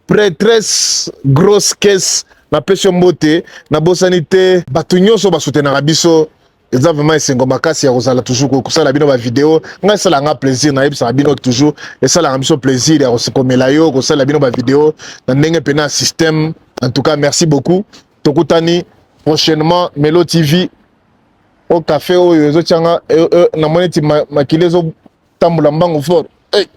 prêtresse, grosse caisse, na Peshombote, na Bossanité, Batunyo so basoutenaka biso. Exactement, c'est comme makasi ya kozala toujours ko sala bino ba vidéo nga sala nga plaisir na yebisa bino toujours et sala nga biso plaisir ya kosekomela yo ko sala bino ba vidéo na ndenge pena système. En tout cas, merci beaucoup. Tokutani prochainement Melo TV au café oyo zo tianga na moneti makilezo tambula mbango fort. Hey.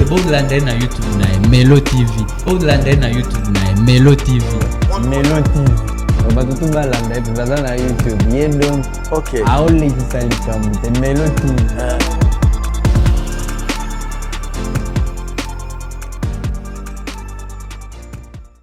Au-delà na YouTube na Melo TV. Au-delà na YouTube na Melo TV. Melo TV. On va tout balanda, tu vas dans YouTube. Yedom. OK. Aoli qui s'allie comme Melo TV.